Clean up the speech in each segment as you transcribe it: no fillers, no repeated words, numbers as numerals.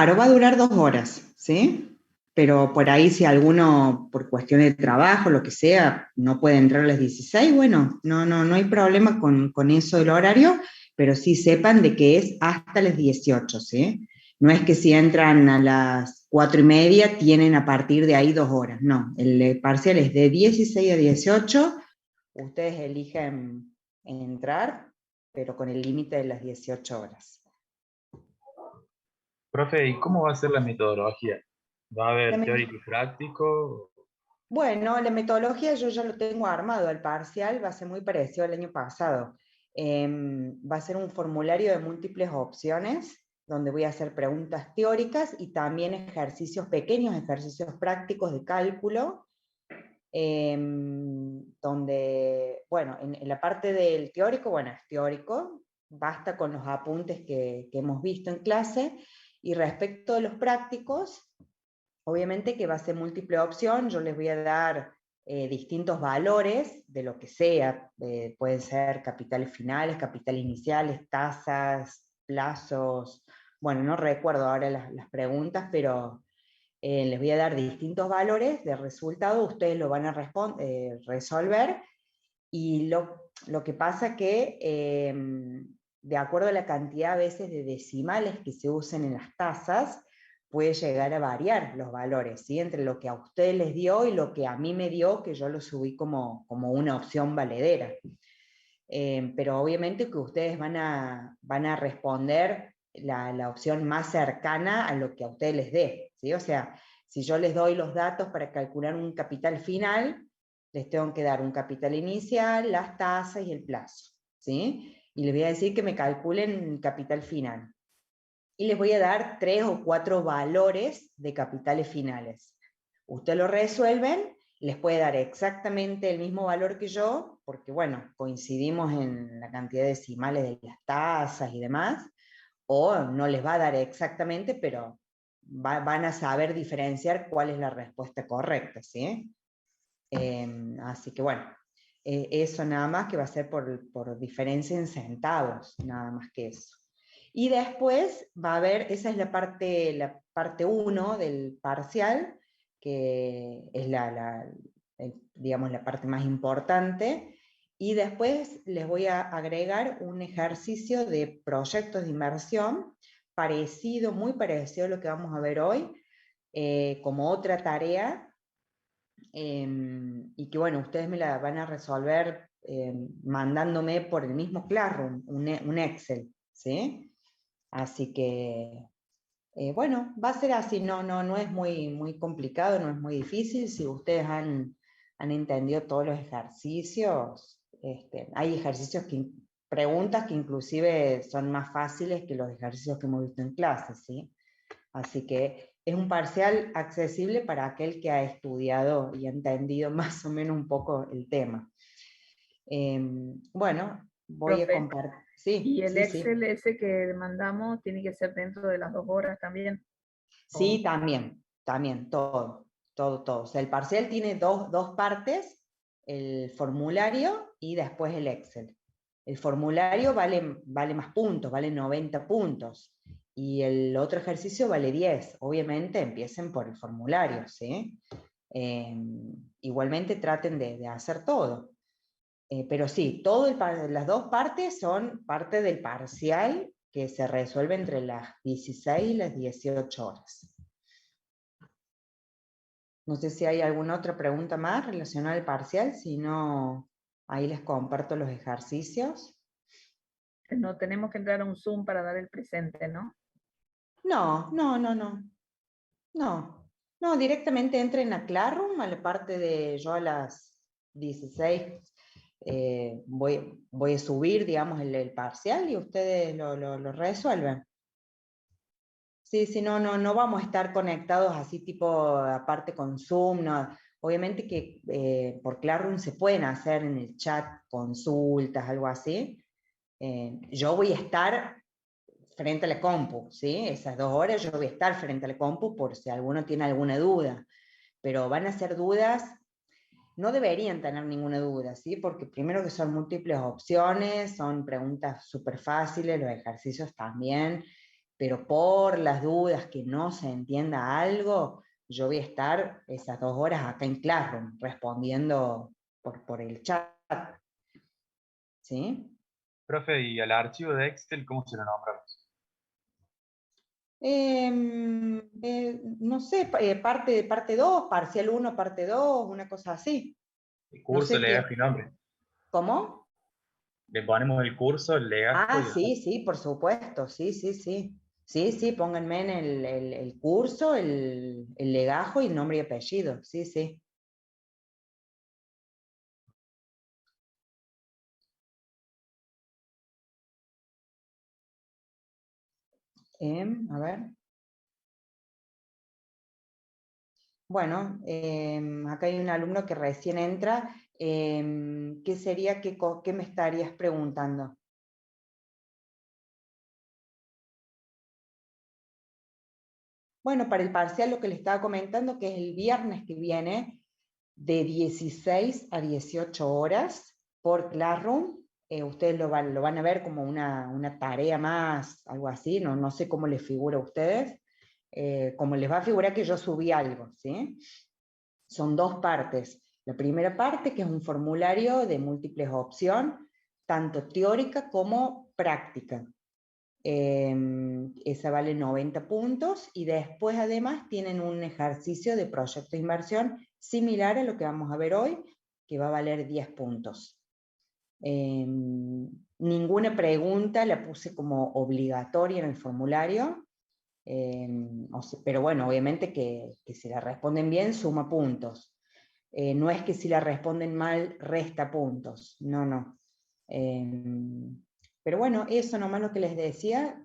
Claro, va a durar 2 horas, ¿sí? Pero por ahí si alguno, por cuestiones de trabajo, lo que sea, no puede entrar a las 16, bueno, no hay problema con eso del horario, pero sí sepan de que es hasta las 18, ¿sí? No es que si entran a las 4:30 tienen a partir de ahí 2 horas, no. El parcial es de 16 a 18, ustedes eligen entrar, pero con el límite de las 18 horas. Profe, ¿y cómo va a ser la metodología? ¿Va a La haber met- teórico y práctico? Bueno, la metodología yo ya lo tengo armado, el parcial va a ser muy parecido al año pasado. Va a ser un formulario de múltiples opciones, donde voy a hacer preguntas teóricas y también ejercicios pequeños, ejercicios prácticos de cálculo, donde, bueno, en la parte del teórico, bueno, es teórico, basta con los apuntes que hemos visto en clase, y respecto de los prácticos, obviamente que va a ser múltiple opción, yo les voy a dar distintos valores de lo que sea, pueden ser capitales finales, capitales iniciales, tasas, plazos, bueno, no recuerdo ahora las preguntas, pero les voy a dar distintos valores de resultado, ustedes lo van a resolver, y lo que pasa que de acuerdo a la cantidad a veces de decimales que se usen en las tasas, puede llegar a variar los valores, ¿sí? Entre lo que a ustedes les dio y lo que a mí me dio, que yo lo subí como una opción valedera. Pero obviamente que ustedes van a responder la opción más cercana a lo que a ustedes les dé, ¿sí? O sea, si yo les doy los datos para calcular un capital final, les tengo que dar un capital inicial, las tasas y el plazo, ¿sí? Y les voy a decir que me calculen capital final. Y les voy a dar 3 o 4 valores de capitales finales. Ustedes lo resuelven, les puede dar exactamente el mismo valor que yo, porque bueno, coincidimos en la cantidad de decimales de las tasas y demás, o no les va a dar exactamente, pero van a saber diferenciar cuál es la respuesta correcta, ¿sí? Así que bueno, eso nada más, que va a ser por diferencia en centavos, nada más que eso. Y después va a haber, esa es la parte 1 del parcial, que es digamos, la parte más importante, y después les voy a agregar un ejercicio de proyectos de inversión, parecido, muy parecido a lo que vamos a ver hoy, como otra tarea, y que bueno, ustedes me la van a resolver mandándome por el mismo Classroom, un Excel, ¿sí? Así que, bueno, va a ser así, no es muy complicado, no es muy difícil. Si ustedes han entendido todos los ejercicios, hay ejercicios preguntas que inclusive son más fáciles que los ejercicios que hemos visto en clase, ¿sí? Así que es un parcial accesible para aquel que ha estudiado y ha entendido más o menos un poco el tema. Bueno, voy a Profe, compartir. y Sí, el sí, sí. Excel ese que mandamos tiene que ser dentro de las 2 horas también. Sí, también, todo. O sea, el parcial tiene dos partes, el formulario y después el Excel. El formulario vale más puntos, vale 90 puntos. Y el otro ejercicio vale 10. Obviamente empiecen por el formulario, ¿sí? Eh, Igualmente traten de hacer todo. Pero sí, las dos partes son parte del parcial que se resuelve entre las 16 y las 18 horas. No sé si hay alguna otra pregunta más relacionada al parcial, si no, ahí les comparto los ejercicios. No tenemos que entrar a un Zoom para dar el presente, ¿no? No, no, directamente entren a Classroom, a la parte de yo a las 16 voy a subir, digamos, el parcial y ustedes lo resuelven. Sí, sí, no vamos a estar conectados así tipo aparte con Zoom, no. Obviamente que por Classroom se pueden hacer en el chat consultas, algo así. Yo voy a estar frente a la compu, ¿sí? Esas 2 horas yo voy a estar frente a la compu por si alguno tiene alguna duda, pero van a ser dudas, no deberían tener ninguna duda, ¿sí? Porque primero que son múltiples opciones, son preguntas súper fáciles, los ejercicios también, pero por las dudas que no se entienda algo, yo voy a estar esas 2 horas acá en Classroom, respondiendo por el chat. ¿Sí? Profe, ¿y al archivo de Excel cómo se lo nombramos? No sé, parte 2, parcial 1, parte 2, una cosa así. El No curso, sé qué. legajo y nombre. ¿Cómo? Le ponemos el curso, el legajo y Ah, el sí, nombre. sí, por supuesto, sí, sí, sí. Sí, sí, pónganme en el curso, el legajo y nombre y apellido, sí, sí. A ver. Bueno, acá hay un alumno que recién entra. ¿Qué sería, qué me estarías preguntando? Bueno, para el parcial lo que le estaba comentando, que es el viernes que viene, de 16 a 18 horas por Classroom. Ustedes lo van a ver como una tarea más, algo así, no sé cómo les figura a ustedes, como les va a figurar que yo subí algo, ¿sí? Son 2 partes. La primera parte, que es un formulario de múltiples opciones, tanto teórica como práctica. Esa vale 90 puntos y después además tienen un ejercicio de proyecto de inversión similar a lo que vamos a ver hoy, que va a valer 10 puntos. Ninguna pregunta la puse como obligatoria en el formulario, pero bueno, obviamente que si la responden bien suma puntos. No es que si la responden mal resta puntos, no. Pero bueno, eso nomás lo que les decía.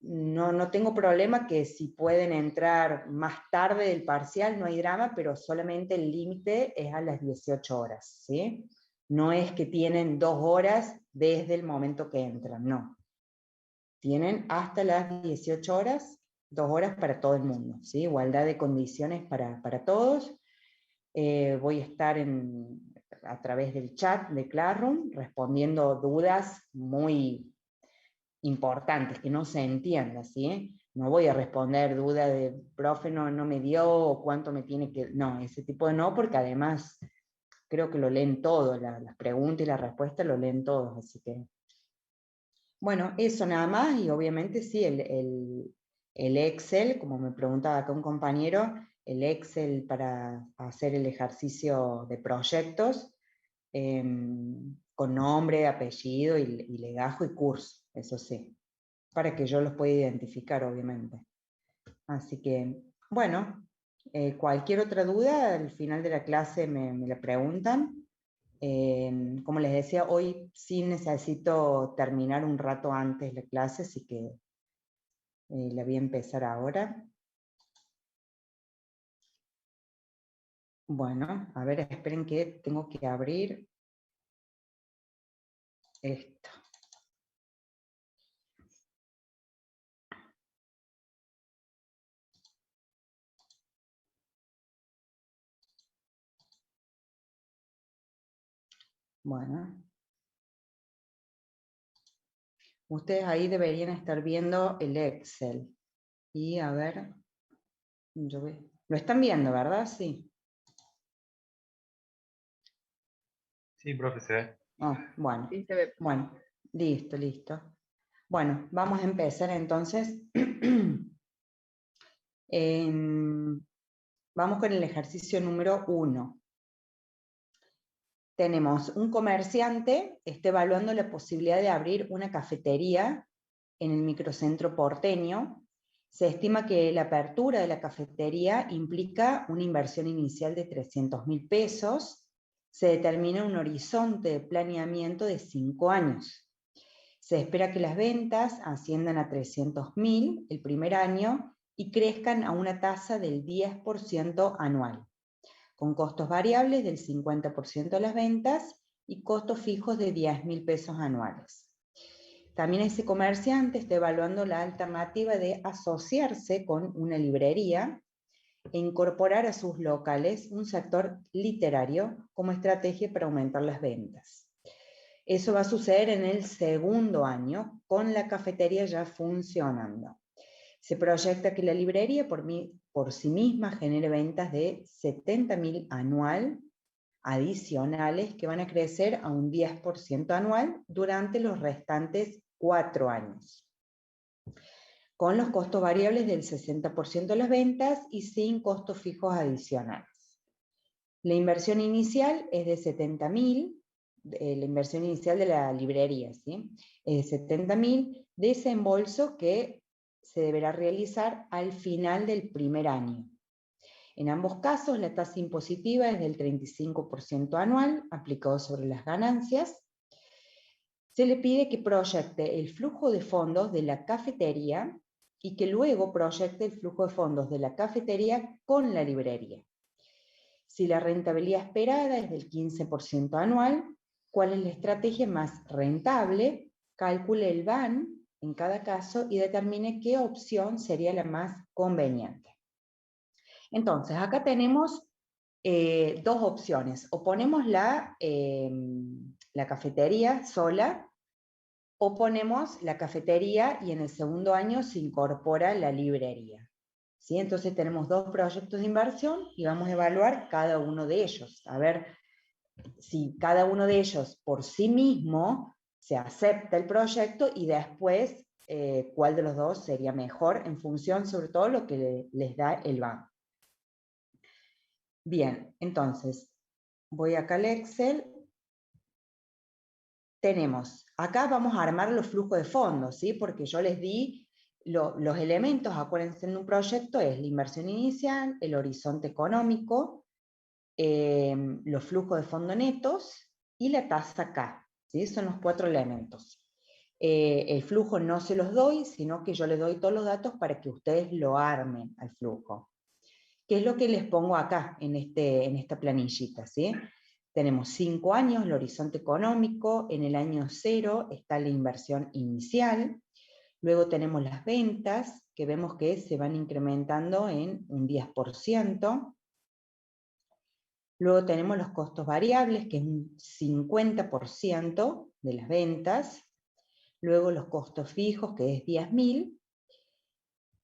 No tengo problema que si pueden entrar más tarde del parcial, no hay drama, pero solamente el límite es a las 18 horas, ¿sí? No es que tienen 2 horas desde el momento que entran, no. Tienen hasta las 18 horas, 2 horas para todo el mundo, ¿sí? Igualdad de condiciones para todos. Voy a estar a través del chat de Classroom respondiendo dudas muy importantes, que no se entienda, ¿sí? No voy a responder duda de, profe, no me dio, o cuánto me tiene que... No, ese tipo de no, porque además creo que lo leen todo, las preguntas y las respuestas lo leen todos, así que... Bueno, eso nada más, y obviamente sí, el Excel, como me preguntaba acá un compañero, el Excel para hacer el ejercicio de proyectos, con nombre, apellido y legajo y curso, eso sí, para que yo los pueda identificar, obviamente. Así que, bueno, cualquier otra duda, al final de la clase me la preguntan. Como les decía, hoy sí necesito terminar un rato antes la clase, así que la voy a empezar ahora. Bueno, a ver, esperen que tengo que abrir esto. Bueno. Ustedes ahí deberían estar viendo el Excel. Y a ver, lo están viendo, ¿verdad? Sí. Sí, profe, se ve. Oh, bueno, Sí, se ve. bueno, listo. Bueno, vamos a empezar entonces. Vamos con el ejercicio número 1. Tenemos un comerciante, está evaluando la posibilidad de abrir una cafetería en el microcentro porteño. Se estima que la apertura de la cafetería implica una inversión inicial de 300.000 pesos. Se determina un horizonte de planeamiento de 5 años. Se espera que las ventas asciendan a 300.000 el primer año y crezcan a una tasa del 10% anual, con costos variables del 50% de las ventas y costos fijos de 10.000 pesos anuales. También ese comerciante está evaluando la alternativa de asociarse con una librería e incorporar a sus locales un sector literario como estrategia para aumentar las ventas. Eso va a suceder en el segundo año, con la cafetería ya funcionando. Se proyecta que la librería por sí misma genere ventas de 70.000 anual adicionales que van a crecer a un 10% anual durante los restantes 4 años, con los costos variables del 60% de las ventas y sin costos fijos adicionales. La inversión inicial es de 70.000, la inversión inicial de la librería, ¿sí? Es de 70.000, desembolso que se deberá realizar al final del primer año. En ambos casos, la tasa impositiva es del 35% anual, aplicado sobre las ganancias. Se le pide que proyecte el flujo de fondos de la cafetería y que luego proyecte el flujo de fondos de la cafetería con la librería. Si la rentabilidad esperada es del 15% anual, ¿cuál es la estrategia más rentable? Calcule el VAN en cada caso y determine qué opción sería la más conveniente. Entonces, acá tenemos dos opciones. O ponemos la cafetería sola, o ponemos la cafetería y en el segundo año se incorpora la librería. ¿Sí? Entonces tenemos dos proyectos de inversión y vamos a evaluar cada uno de ellos. A ver si cada uno de ellos por sí mismo se acepta el proyecto y después cuál de los dos sería mejor en función sobre todo lo que les da el banco. Bien, entonces voy acá al Excel. Tenemos, acá vamos a armar los flujos de fondos, ¿sí? Porque yo les di los elementos, acuérdense en un proyecto, es la inversión inicial, el horizonte económico, los flujos de fondos netos y la tasa K, ¿sí? Son los 4 elementos. El flujo no se los doy, sino que yo les doy todos los datos para que ustedes lo armen al flujo. ¿Qué es lo que les pongo acá en esta planillita, ¿sí? Tenemos 5 años, el horizonte económico, en el año 0 está la inversión inicial, luego tenemos las ventas, que vemos que se van incrementando en un 10%, luego tenemos los costos variables, que es un 50% de las ventas, luego los costos fijos, que es 10.000,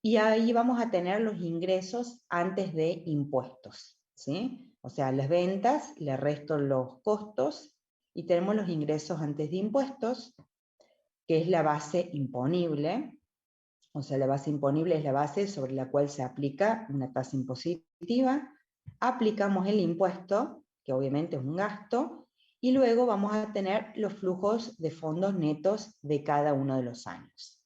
y ahí vamos a tener los ingresos antes de impuestos, ¿sí? O sea, las ventas, le resto los costos y tenemos los ingresos antes de impuestos, que es la base imponible. O sea, la base imponible es la base sobre la cual se aplica una tasa impositiva. Aplicamos el impuesto, que obviamente es un gasto, y luego vamos a tener los flujos de fondos netos de cada uno de los años.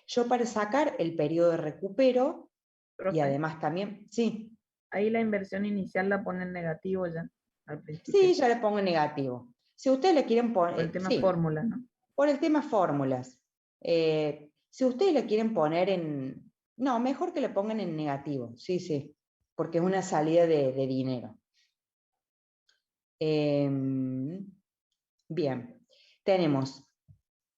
Yo para sacar el periodo de recupero, Profe, y además también, sí. ahí la inversión inicial la ponen negativo ya, al principio. Sí, ya le pongo negativo. Si ustedes le quieren Por el poner, tema sí, fórmula, ¿no? por el tema fórmulas. Si ustedes le quieren poner en, no, mejor que le pongan en negativo, sí, sí, porque es una salida de dinero. Bien, tenemos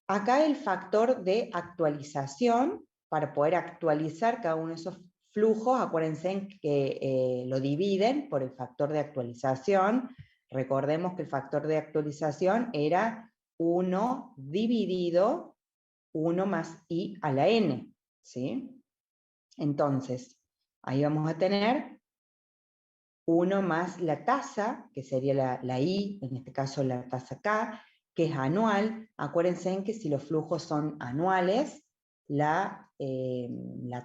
acá el factor de actualización, para poder actualizar cada uno de esos flujos, acuérdense que lo dividen por el factor de actualización. Recordemos que el factor de actualización era 1 dividido 1 más i a la n, ¿sí? Entonces, ahí vamos a tener 1 más la tasa, que sería la i, en este caso la tasa K, que es anual. Acuérdense que si los flujos son anuales, la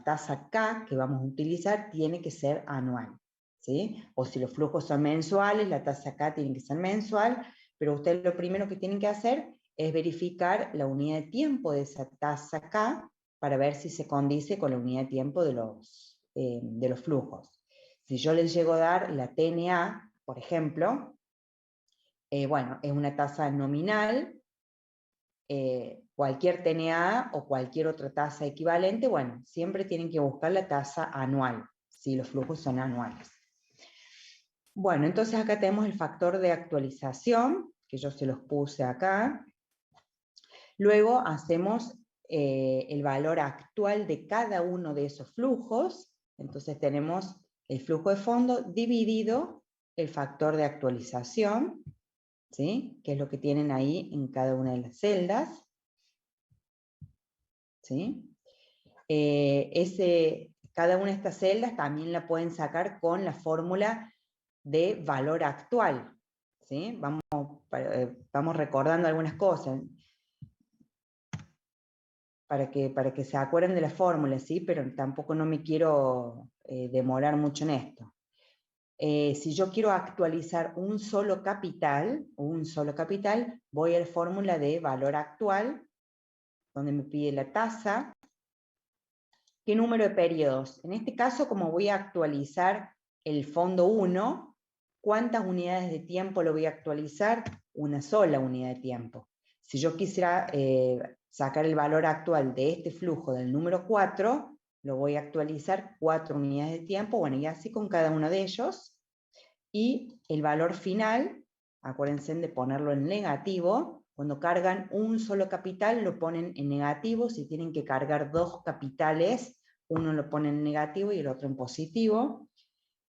tasa K que vamos a utilizar tiene que ser anual, ¿sí? O si los flujos son mensuales, la tasa K tiene que ser mensual, pero ustedes lo primero que tienen que hacer es verificar la unidad de tiempo de esa tasa K para ver si se condice con la unidad de tiempo de los flujos. Si yo les llego a dar la TNA, por ejemplo, bueno, es una tasa nominal, cualquier TNA o cualquier otra tasa equivalente, bueno, siempre tienen que buscar la tasa anual, si los flujos son anuales. Bueno, entonces acá tenemos el factor de actualización, que yo se los puse acá. Luego hacemos el valor actual de cada uno de esos flujos, entonces tenemos el flujo de fondo dividido el factor de actualización, ¿sí? Que es lo que tienen ahí en cada una de las celdas, ¿sí? Cada una de estas celdas también la pueden sacar con la fórmula de valor actual, ¿sí? Vamos recordando algunas cosas para que se acuerden de la fórmula, ¿sí? Pero tampoco no me quiero demorar mucho en esto. Si yo quiero actualizar un solo capital, voy a la fórmula de valor actual, donde me pide la tasa. ¿Qué número de periodos? En este caso, como voy a actualizar el fondo 1, ¿cuántas unidades de tiempo lo voy a actualizar? Una sola unidad de tiempo. Si yo quisiera sacar el valor actual de este flujo del número 4, lo voy a actualizar 4 unidades de tiempo, bueno, y así con cada uno de ellos. Y el valor final, acuérdense de ponerlo en negativo. Cuando cargan un solo capital lo ponen en negativo. Si tienen que cargar dos capitales, uno lo pone en negativo y el otro en positivo.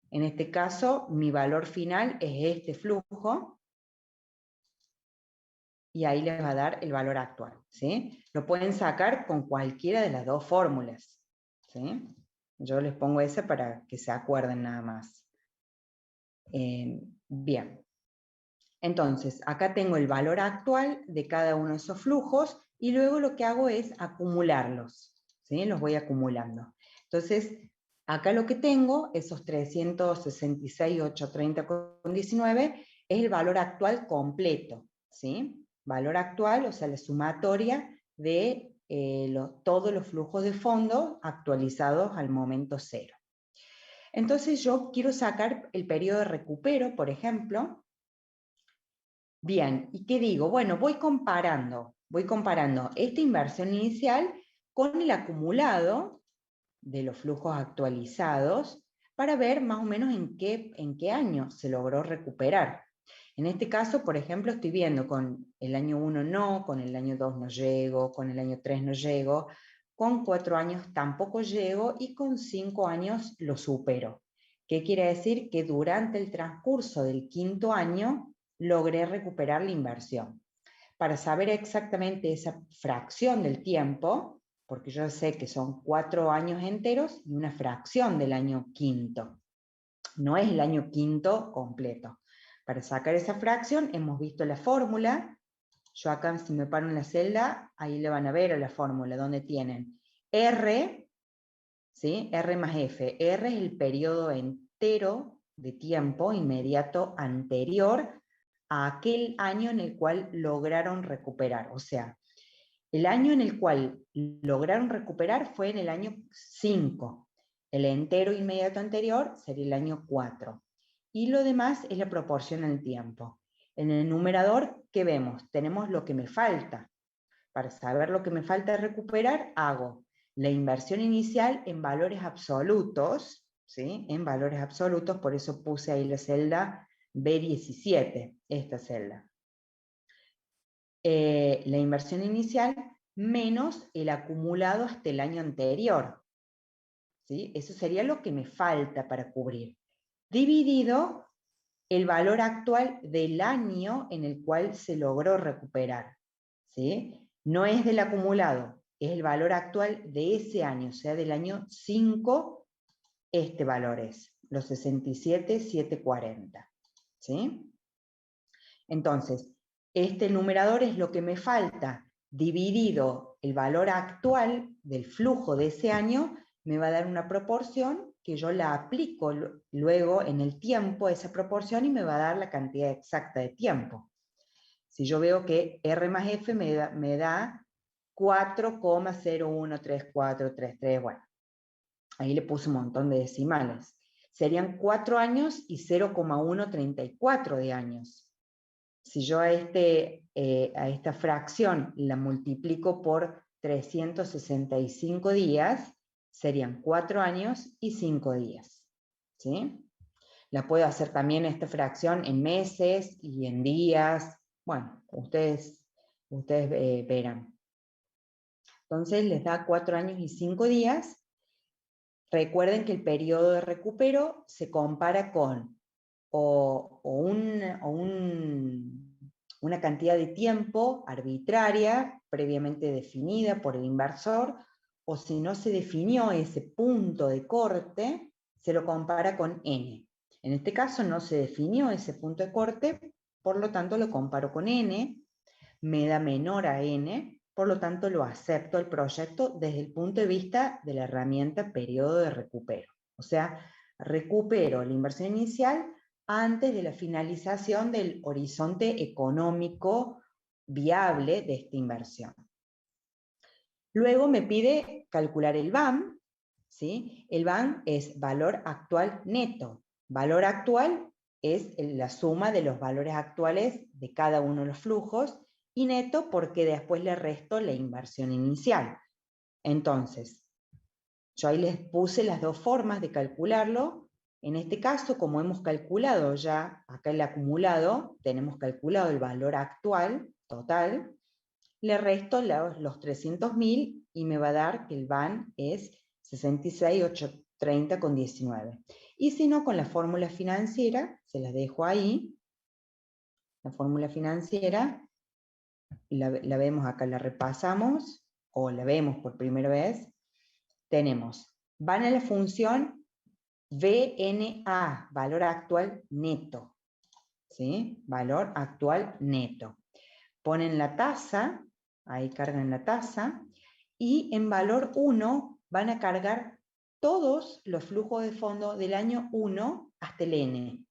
En este caso, mi valor final es este flujo, y ahí les va a dar el valor actual, ¿sí? Lo pueden sacar con cualquiera de las dos fórmulas, ¿sí? Yo les pongo esa para que se acuerden nada más. Bien. Entonces, acá tengo el valor actual de cada uno de esos flujos, y luego lo que hago es acumularlos, ¿sí? Los voy acumulando. Entonces, acá lo que tengo, esos 366.830,19, es el valor actual completo, ¿sí? Valor actual, o sea, la sumatoria de todos los flujos de fondo actualizados al momento cero. Entonces yo quiero sacar el periodo de recupero, por ejemplo. Bien, ¿y qué digo? Bueno, voy comparando esta inversión inicial con el acumulado de los flujos actualizados para ver más o menos en qué año se logró recuperar. En este caso, por ejemplo, estoy viendo con el año 1 no, con el año 2 no llego, con el año 3 no llego, con 4 años tampoco llego y con 5 años lo supero. ¿Qué quiere decir? Que durante el transcurso del quinto año logré recuperar la inversión. Para saber exactamente esa fracción del tiempo, porque yo sé que son 4 años enteros y una fracción del año quinto, no es el año quinto completo. Para sacar esa fracción hemos visto la fórmula. Yo acá, si me paro en la celda, ahí le van a ver a la fórmula, donde tienen R, ¿sí? R más F. R es el periodo entero de tiempo inmediato anterior a aquel año en el cual lograron recuperar. O sea, el año en el cual lograron recuperar fue en el año 5. El entero inmediato anterior sería el año 4. Y lo demás es la proporción al tiempo. En el numerador, ¿qué vemos? Tenemos lo que me falta. Para saber lo que me falta recuperar, hago la inversión inicial en valores absolutos, ¿sí? En valores absolutos, por eso puse ahí la celda B17, esta celda. La inversión inicial menos el acumulado hasta el año anterior, ¿sí? Eso sería lo que me falta para cubrir. Dividido el valor actual del año en el cual se logró recuperar, ¿sí? No es del acumulado, es el valor actual de ese año, o sea, del año 5, este valor es los 67.740, ¿sí? Entonces, este numerador es lo que me falta, dividido el valor actual del flujo de ese año, me va a dar una proporción que yo la aplico luego en el tiempo, esa proporción, y me va a dar la cantidad exacta de tiempo. Si yo veo que R más F me da 4,013433, bueno, ahí le puse un montón de decimales. Serían 4 años y 0,134 de años. Si yo a esta fracción la multiplico por 365 días, serían 4 años y 5 días. ¿Sí? La puedo hacer también esta fracción en meses y en días. Bueno, ustedes verán. Entonces les da 4 años y 5 días. Recuerden que el periodo de recupero se compara con o un una cantidad de tiempo arbitraria, previamente definida por el inversor, o si no se definió ese punto de corte, se lo compara con N. En este caso no se definió ese punto de corte, por lo tanto lo comparo con N, me da menor a N, por lo tanto lo acepto el proyecto desde el punto de vista de la herramienta periodo de recupero. O sea, recupero la inversión inicial antes de la finalización del horizonte económico viable de esta inversión. Luego me pide calcular el VAM, ¿sí? El VAM es valor actual neto. Valor actual es la suma de los valores actuales de cada uno de los flujos, y neto porque después le resto la inversión inicial. Entonces, yo ahí les puse las dos formas de calcularlo. En este caso, como hemos calculado ya, acá el acumulado, tenemos calculado el valor actual total, le resto los 300.000 y me va a dar que el VAN es 66.830,19. Y si no, con la fórmula financiera, se las dejo ahí, la fórmula financiera, la vemos acá, la repasamos, o la vemos por primera vez. Tenemos, van a la función VNA, valor actual neto, ¿sí? Valor actual neto. Ponen la tasa, ahí cargan la tasa, y en valor 1 van a cargar todos los flujos de fondo del año 1 hasta el N.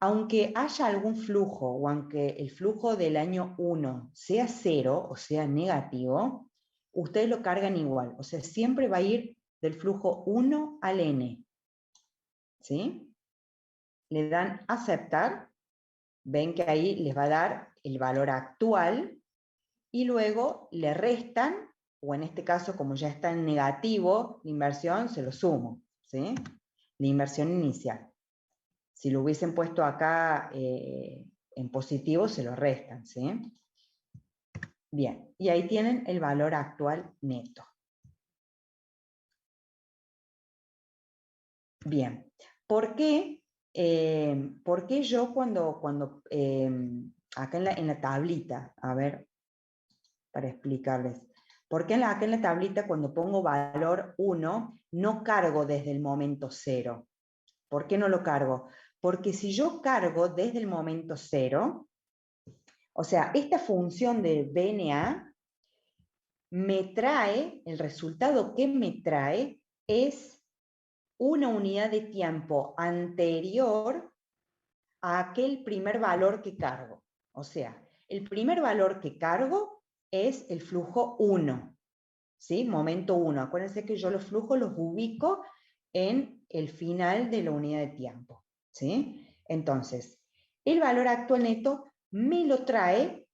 Aunque haya algún flujo, o aunque el flujo del año 1 sea 0 o sea negativo, ustedes lo cargan igual. O sea, siempre va a ir del flujo 1 al N. ¿Sí? Le dan aceptar, ven que ahí les va a dar el valor actual, y luego le restan, o en este caso como ya está en negativo la inversión, se lo sumo, ¿sí? La inversión inicial. Si lo hubiesen puesto acá en positivo, se lo restan, ¿sí? Bien, y ahí tienen el valor actual neto. Bien, ¿por qué yo cuando acá en la tablita, a ver, para explicarles, ¿por qué acá en la tablita cuando pongo valor 1 no cargo desde el momento 0? ¿Por qué no lo cargo? Porque si yo cargo desde el momento 0, o sea, esta función de BNA me trae, el resultado que me trae es una unidad de tiempo anterior a aquel primer valor que cargo. O sea, el primer valor que cargo es el flujo 1, ¿sí? Momento 1. Acuérdense que yo los flujos los ubico en el final de la unidad de tiempo, ¿sí? Entonces, el valor actual neto me lo trae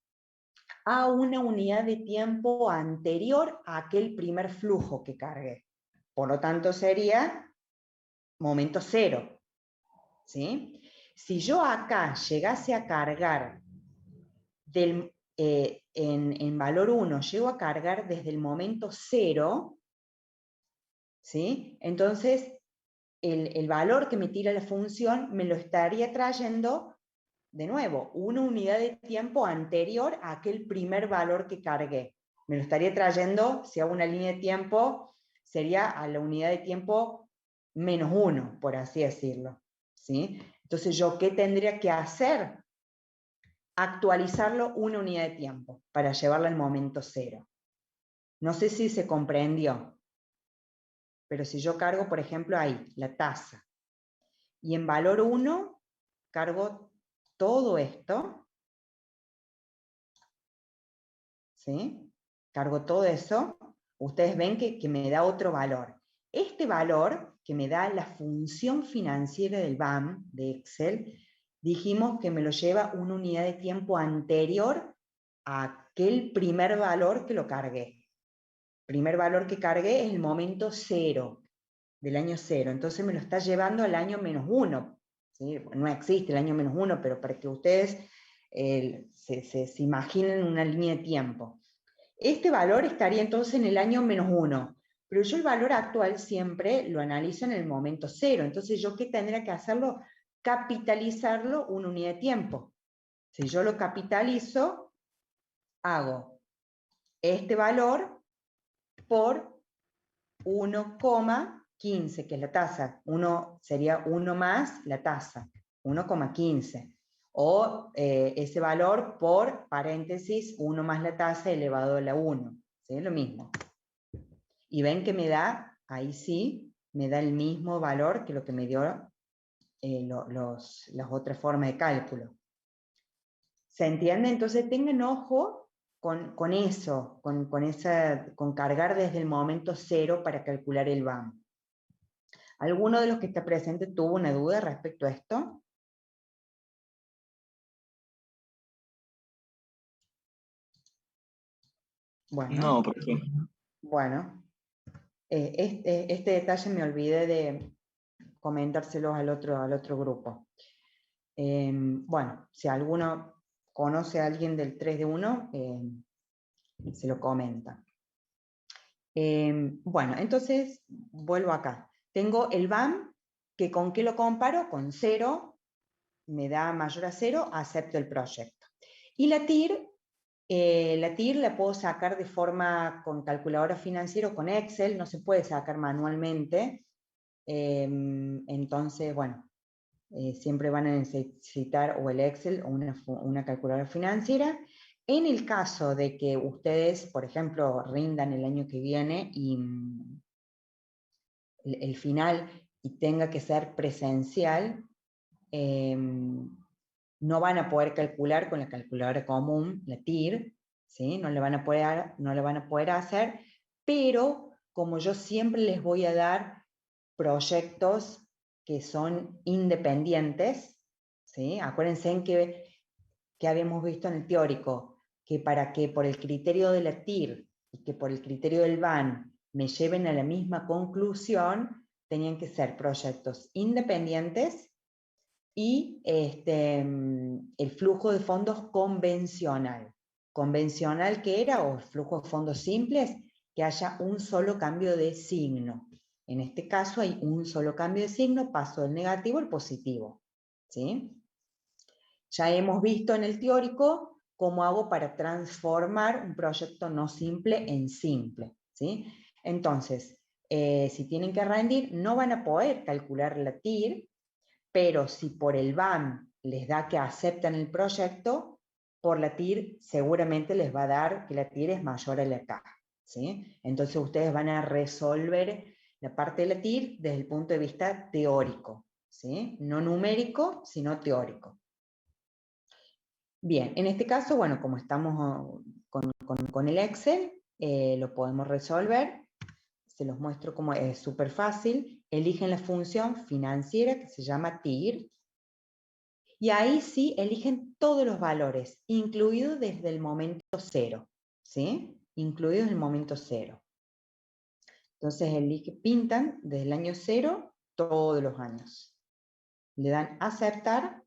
a una unidad de tiempo anterior a aquel primer flujo que cargué. Por lo tanto, sería momento 0, ¿sí? Si yo acá llegase a cargar en valor 1, llego a cargar desde el momento 0, ¿sí? Entonces, el valor que me tira la función me lo estaría trayendo, de nuevo, una unidad de tiempo anterior a aquel primer valor que cargué. Me lo estaría trayendo, si hago una línea de tiempo, sería a la unidad de tiempo menos 1, por así decirlo, ¿sí? Entonces, ¿yo qué tendría que hacer? Actualizarlo una unidad de tiempo para llevarlo al momento 0. No sé si se comprendió, pero si yo cargo, por ejemplo, ahí, la tasa, y en valor 1 cargo todo esto, ¿sí? Cargo todo eso, ustedes ven que me da otro valor. Este valor que me da la función financiera del BAM, de Excel, dijimos que me lo lleva una unidad de tiempo anterior a aquel primer valor que lo cargué. Primer valor que cargué es el momento 0, del año 0. Entonces me lo está llevando al año menos 1. ¿Sí? No existe el año menos 1, pero para que ustedes se imaginen una línea de tiempo. Este valor estaría entonces en el año menos 1. Pero yo el valor actual siempre lo analizo en el momento 0. Entonces, ¿yo qué tendría que hacerlo? Capitalizarlo una unidad de tiempo. Si yo lo capitalizo, hago este valor por 1,15, que es la tasa. Sería 1 más la tasa, 1,15. O ese valor por paréntesis, 1 más la tasa elevado a la 1. ¿Sí? Lo mismo. Y ven que me da, ahí sí, me da el mismo valor que lo que me dio las otras formas de cálculo. ¿Se entiende? Entonces tengan ojo con eso, con cargar desde el momento cero para calcular el BAM. ¿Alguno de los que está presente tuvo una duda respecto a esto? Bueno. No, por ejemplo. Bueno, este detalle me olvidé de comentárselos al otro grupo. Bueno, si alguno conoce a alguien del 3 de 1, se lo comenta. Bueno, entonces vuelvo acá. Tengo el BAM, que ¿con qué lo comparo? Con 0, me da mayor a 0, acepto el proyecto. Y la TIR la puedo sacar de forma con calculadora financiera o con Excel, no se puede sacar manualmente. Entonces, bueno, siempre van a necesitar o el Excel o una calculadora financiera. En el caso de que ustedes, por ejemplo, rindan el año que viene y el final y tenga que ser presencial, no van a poder calcular con la calculadora común, la TIR, ¿sí? no le van a poder hacer, pero como yo siempre les voy a dar proyectos que son independientes, ¿sí? Acuérdense en que habíamos visto en el teórico, que para que por el criterio de la TIR y que por el criterio del BAN me lleven a la misma conclusión, tenían que ser proyectos independientes y el flujo de fondos convencional. Convencional que era, o flujos de fondos simples, que haya un solo cambio de signo. En este caso hay un solo cambio de signo, paso del negativo al positivo. ¿Sí? Ya hemos visto en el teórico cómo hago para transformar un proyecto no simple en simple. ¿Sí? Entonces, si tienen que rendir, no van a poder calcular la TIR, pero si por el BAM les da que aceptan el proyecto, por la TIR seguramente les va a dar que la TIR es mayor a la K. ¿Sí? Entonces ustedes van a resolver la parte de la TIR desde el punto de vista teórico, ¿sí? No numérico, sino teórico. Bien, en este caso, bueno, como estamos con el Excel, lo podemos resolver. Se los muestro como es súper fácil. Eligen la función financiera que se llama TIR. Y ahí sí eligen todos los valores, incluido desde el momento cero. ¿Sí? Incluido desde el momento cero. Entonces pintan desde el año cero todos los años. Le dan aceptar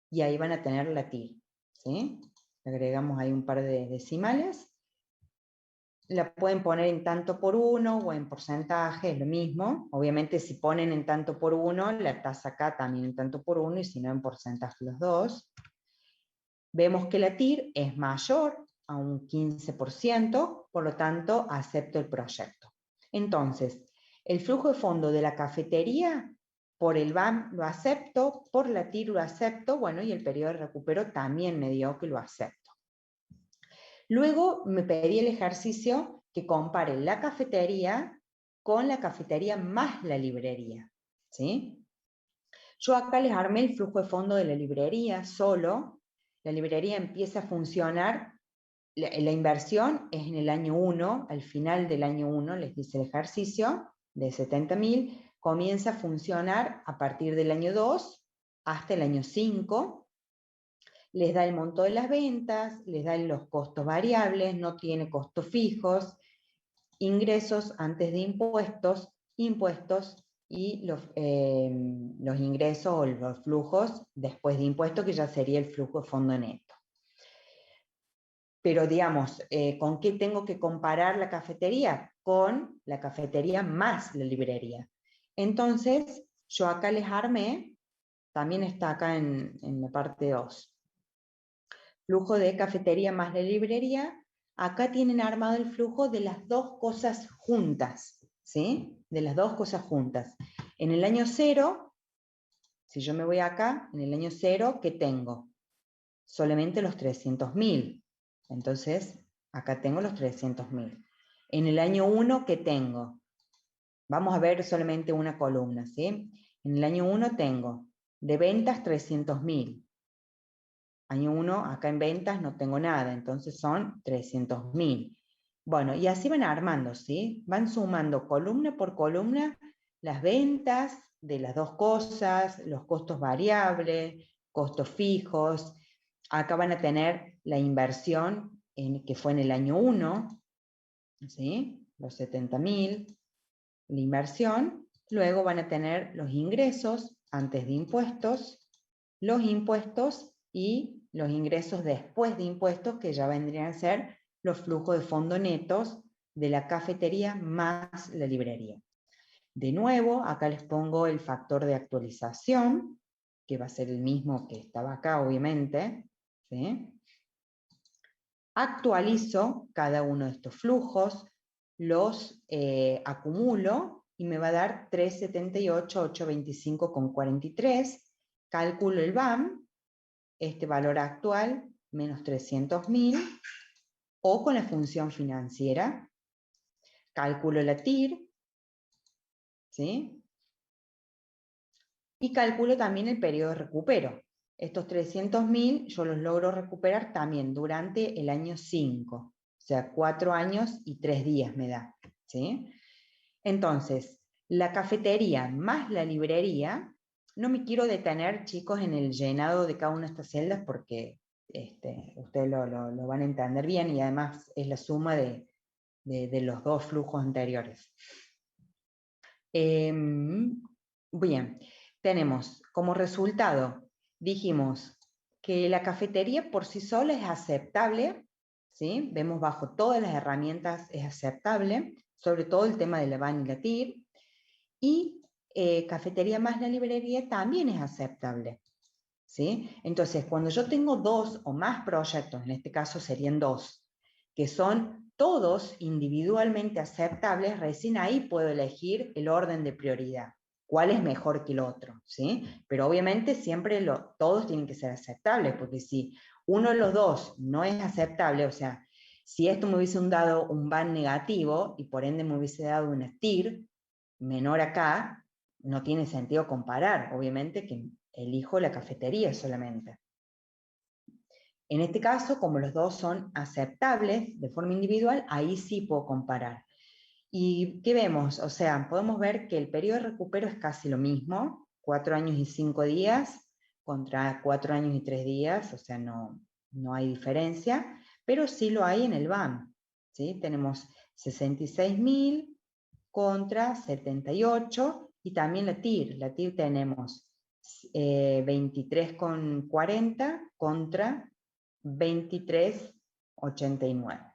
y ahí van a tener la TIR. ¿Sí? Agregamos ahí un par de decimales. La pueden poner en tanto por uno o en porcentaje, es lo mismo. Obviamente si ponen en tanto por uno, la tasa acá también en tanto por uno, y si no en porcentaje los dos. Vemos que la TIR es mayor a un 15%, por lo tanto acepto el proyecto. Entonces, el flujo de fondo de la cafetería, por el BAM lo acepto, por la TIR lo acepto, bueno, y el periodo de recupero también me dio que lo acepto. Luego me pedí el ejercicio que compare la cafetería con la cafetería más la librería. ¿Sí? Yo acá les armé el flujo de fondo de la librería solo. La librería empieza a funcionar, la inversión es en el año 1, al final del año 1, les dice el ejercicio, de 70.000, comienza a funcionar a partir del año 2 hasta el año 5, les da el monto de las ventas, les da los costos variables, no tiene costos fijos, ingresos antes de impuestos, impuestos y los ingresos o los flujos después de impuestos, que ya sería el flujo de fondo neto. Pero digamos, ¿con qué tengo que comparar la cafetería? Con la cafetería más la librería. Entonces, yo acá les armé, también está acá en la parte 2. flujo de cafetería más la librería, acá tienen armado el flujo de las dos cosas juntas, ¿sí? De las dos cosas juntas. En el año 0, si yo me voy acá, en el año 0, ¿qué tengo? Solamente los 300.000. Entonces, acá tengo los 300.000. En el año 1, ¿qué tengo? Vamos a ver solamente una columna, ¿sí? En el año 1 tengo de ventas 300.000. Año 1, acá en ventas no tengo nada, entonces son 300.000. Bueno, y así van armando, ¿sí? Van sumando columna por columna las ventas de las dos cosas, los costos variables, costos fijos. Acá van a tener la inversión que fue en el año 1, ¿sí? Los 70.000, la inversión. Luego van a tener los ingresos antes de impuestos, los impuestos y los ingresos después de impuestos, que ya vendrían a ser los flujos de fondo netos de la cafetería más la librería. De nuevo, acá les pongo el factor de actualización, que va a ser el mismo que estaba acá, obviamente, ¿sí? Actualizo cada uno de estos flujos, los acumulo y me va a dar 378.825,43. Calculo el BAM, este valor actual, menos 300.000, o con la función financiera. Calculo la TIR, ¿sí? Y calculo también el periodo de recupero. Estos 300.000 yo los logro recuperar también durante el año 5, o sea, 4 años y 3 días me da, ¿sí? Entonces, la cafetería más la librería, no me quiero detener, chicos, en el llenado de cada una de estas celdas porque ustedes lo van a entender bien y además es la suma de los dos flujos anteriores. Bien, tenemos como resultado, dijimos que la cafetería por sí sola es aceptable, ¿sí? Vemos bajo todas las herramientas es aceptable, sobre todo el tema de la BAN y la TIR, y cafetería más la librería también es aceptable, ¿sí? Entonces, cuando yo tengo dos o más proyectos, en este caso serían dos, que son todos individualmente aceptables, recién ahí puedo elegir el orden de prioridad, cuál es mejor que el otro, ¿sí? Pero obviamente siempre todos tienen que ser aceptables, porque si uno de los dos no es aceptable, o sea, si esto me hubiese dado un BAN negativo y por ende me hubiese dado una TIR menor acá, no tiene sentido comparar, obviamente que elijo la cafetería solamente. En este caso, como los dos son aceptables de forma individual, ahí sí puedo comparar. ¿Y qué vemos? O sea, podemos ver que el periodo de recupero es casi lo mismo, 4 años y 5 días contra 4 años y 3 días, o sea, no hay diferencia, pero sí lo hay en el BAM, ¿sí? Tenemos 66.000 contra 78, y también la TIR tenemos 23,40 contra 23,89.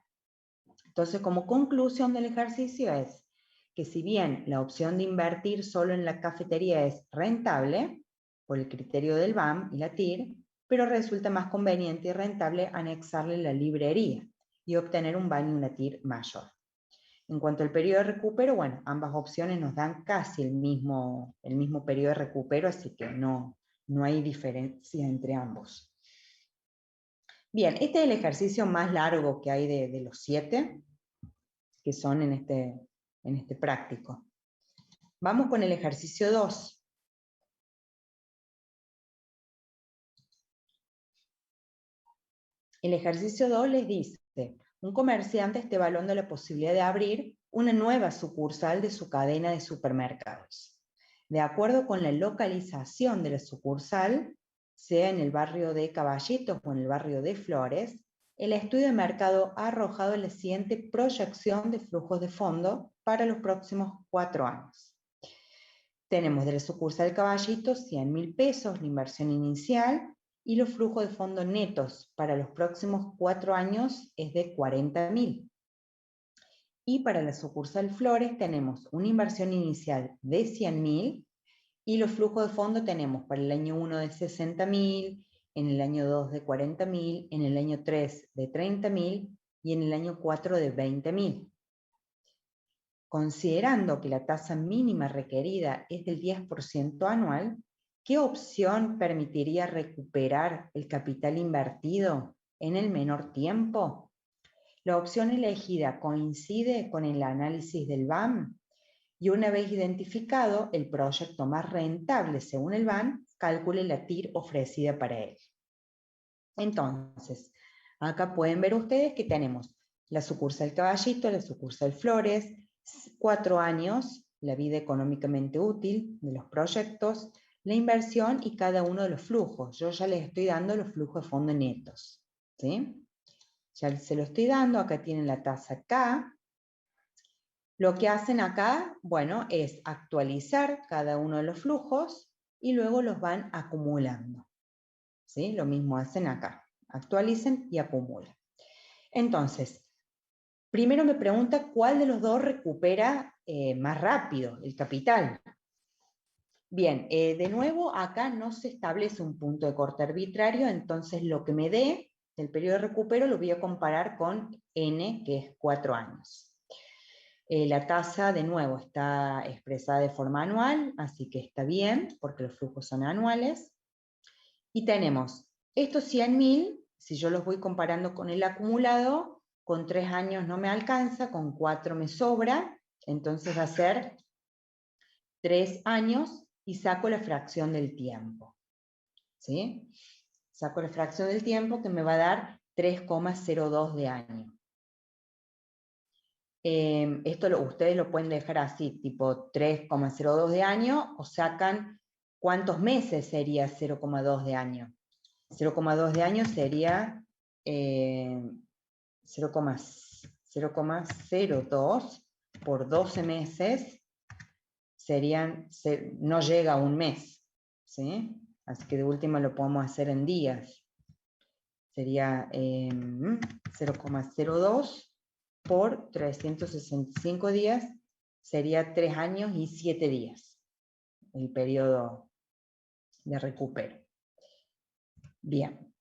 Entonces, como conclusión del ejercicio es que si bien la opción de invertir solo en la cafetería es rentable, por el criterio del BAM y la TIR, pero resulta más conveniente y rentable anexarle la librería y obtener un BAM y una TIR mayor. En cuanto al periodo de recupero, bueno, ambas opciones nos dan casi el mismo periodo de recupero, así que no hay diferencia entre ambos. Bien, este es el ejercicio más largo que hay de los 7 que son en este práctico. Vamos con el ejercicio 2. El ejercicio 2 les dice, un comerciante está evaluando la posibilidad de abrir una nueva sucursal de su cadena de supermercados. De acuerdo con la localización de la sucursal, sea en el barrio de Caballitos o en el barrio de Flores, el estudio de mercado ha arrojado la siguiente proyección de flujos de fondo para los próximos 4 años. Tenemos de la sucursal Caballitos 100.000 pesos la inversión inicial, y los flujos de fondo netos para los próximos 4 años es de 40.000. Y para la sucursal Flores tenemos una inversión inicial de 100.000 y los flujos de fondo tenemos para el año 1 de 60.000, en el año 2 de 40.000, en el año 3 de 30.000 y en el año 4 de 20.000. Considerando que la tasa mínima requerida es del 10% anual, ¿qué opción permitiría recuperar el capital invertido en el menor tiempo? La opción elegida coincide con el análisis del BAM y una vez identificado el proyecto más rentable según el BAM, calcule la TIR ofrecida para él. Entonces, acá pueden ver ustedes que tenemos la sucursal Caballito, la sucursal Flores, 4 años, la vida económicamente útil de los proyectos, la inversión y cada uno de los flujos. Yo ya les estoy dando los flujos de fondo netos, ¿sí? Ya se lo estoy dando, acá tienen la tasa K. Lo que hacen acá, bueno, es actualizar cada uno de los flujos y luego los van acumulando, ¿sí? Lo mismo hacen acá, actualicen y acumulan. Entonces, primero me pregunta cuál de los dos recupera más rápido el capital. Bien, de nuevo acá no se establece un punto de corte arbitrario, entonces lo que me dé del periodo de recupero lo voy a comparar con N, que es 4 años. La tasa, de nuevo, está expresada de forma anual, así que está bien, porque los flujos son anuales. Y tenemos estos 100.000, si yo los voy comparando con el acumulado, con 3 años no me alcanza, con 4 me sobra, entonces va a ser 3 años y saco la fracción del tiempo. ¿Sí? Saco la fracción del tiempo que me va a dar 3,02 de año. Esto ustedes lo pueden dejar así, tipo 3,02 de año, o sacan cuántos meses sería 0,2 de año. 0,2 de año sería 0,02 por 12 meses, no llega a un mes, ¿sí? Así que de última lo podemos hacer en días. Sería 0,02 por 365 días, sería 3 años y 7 días, el periodo de recupero. Bien,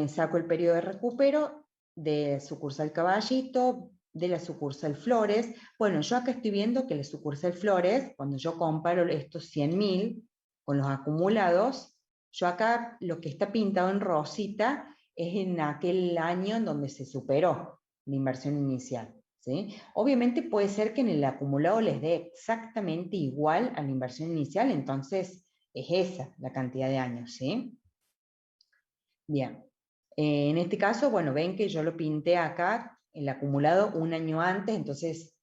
saco el periodo de recupero de sucursal Caballito, de la sucursal Flores. Bueno, yo acá estoy viendo que la sucursal Flores, cuando yo comparo estos 100.000 con los acumulados, yo acá lo que está pintado en rosita es en aquel año en donde se superó la inversión inicial, ¿sí? Obviamente puede ser que en el acumulado les dé exactamente igual a la inversión inicial, entonces es esa la cantidad de años, ¿sí? Bien. En este caso, bueno, ven que yo lo pinté acá, el acumulado, un año antes, entonces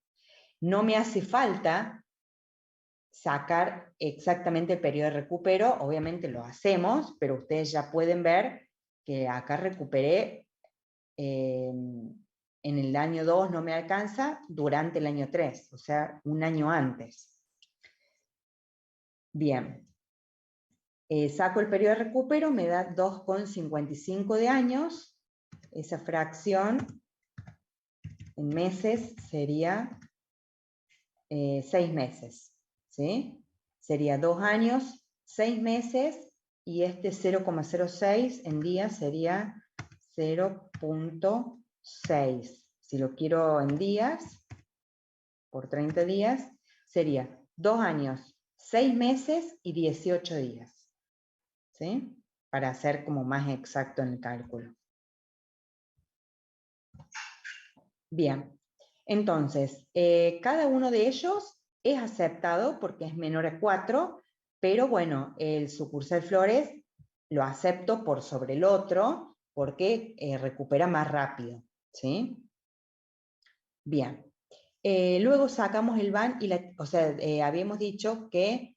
no me hace falta sacar exactamente el periodo de recupero, obviamente lo hacemos, pero ustedes ya pueden ver que acá recuperé en el año 2 no me alcanza, durante el año 3, o sea, un año antes. Bien. Saco el periodo de recupero, me da 2,55 de años, esa fracción en meses sería 6 meses, ¿sí? Sería 2 años, 6 meses, y este 0,06 en días sería 0,6. Si lo quiero en días, por 30 días, sería 2 años, 6 meses y 18 días, ¿sí? Para hacer como más exacto en el cálculo. Bien, entonces, cada uno de ellos es aceptado porque es menor a 4, pero bueno, el sucursal Flores lo acepto por sobre el otro porque recupera más rápido, ¿sí? Bien. Luego sacamos el BAN y habíamos dicho que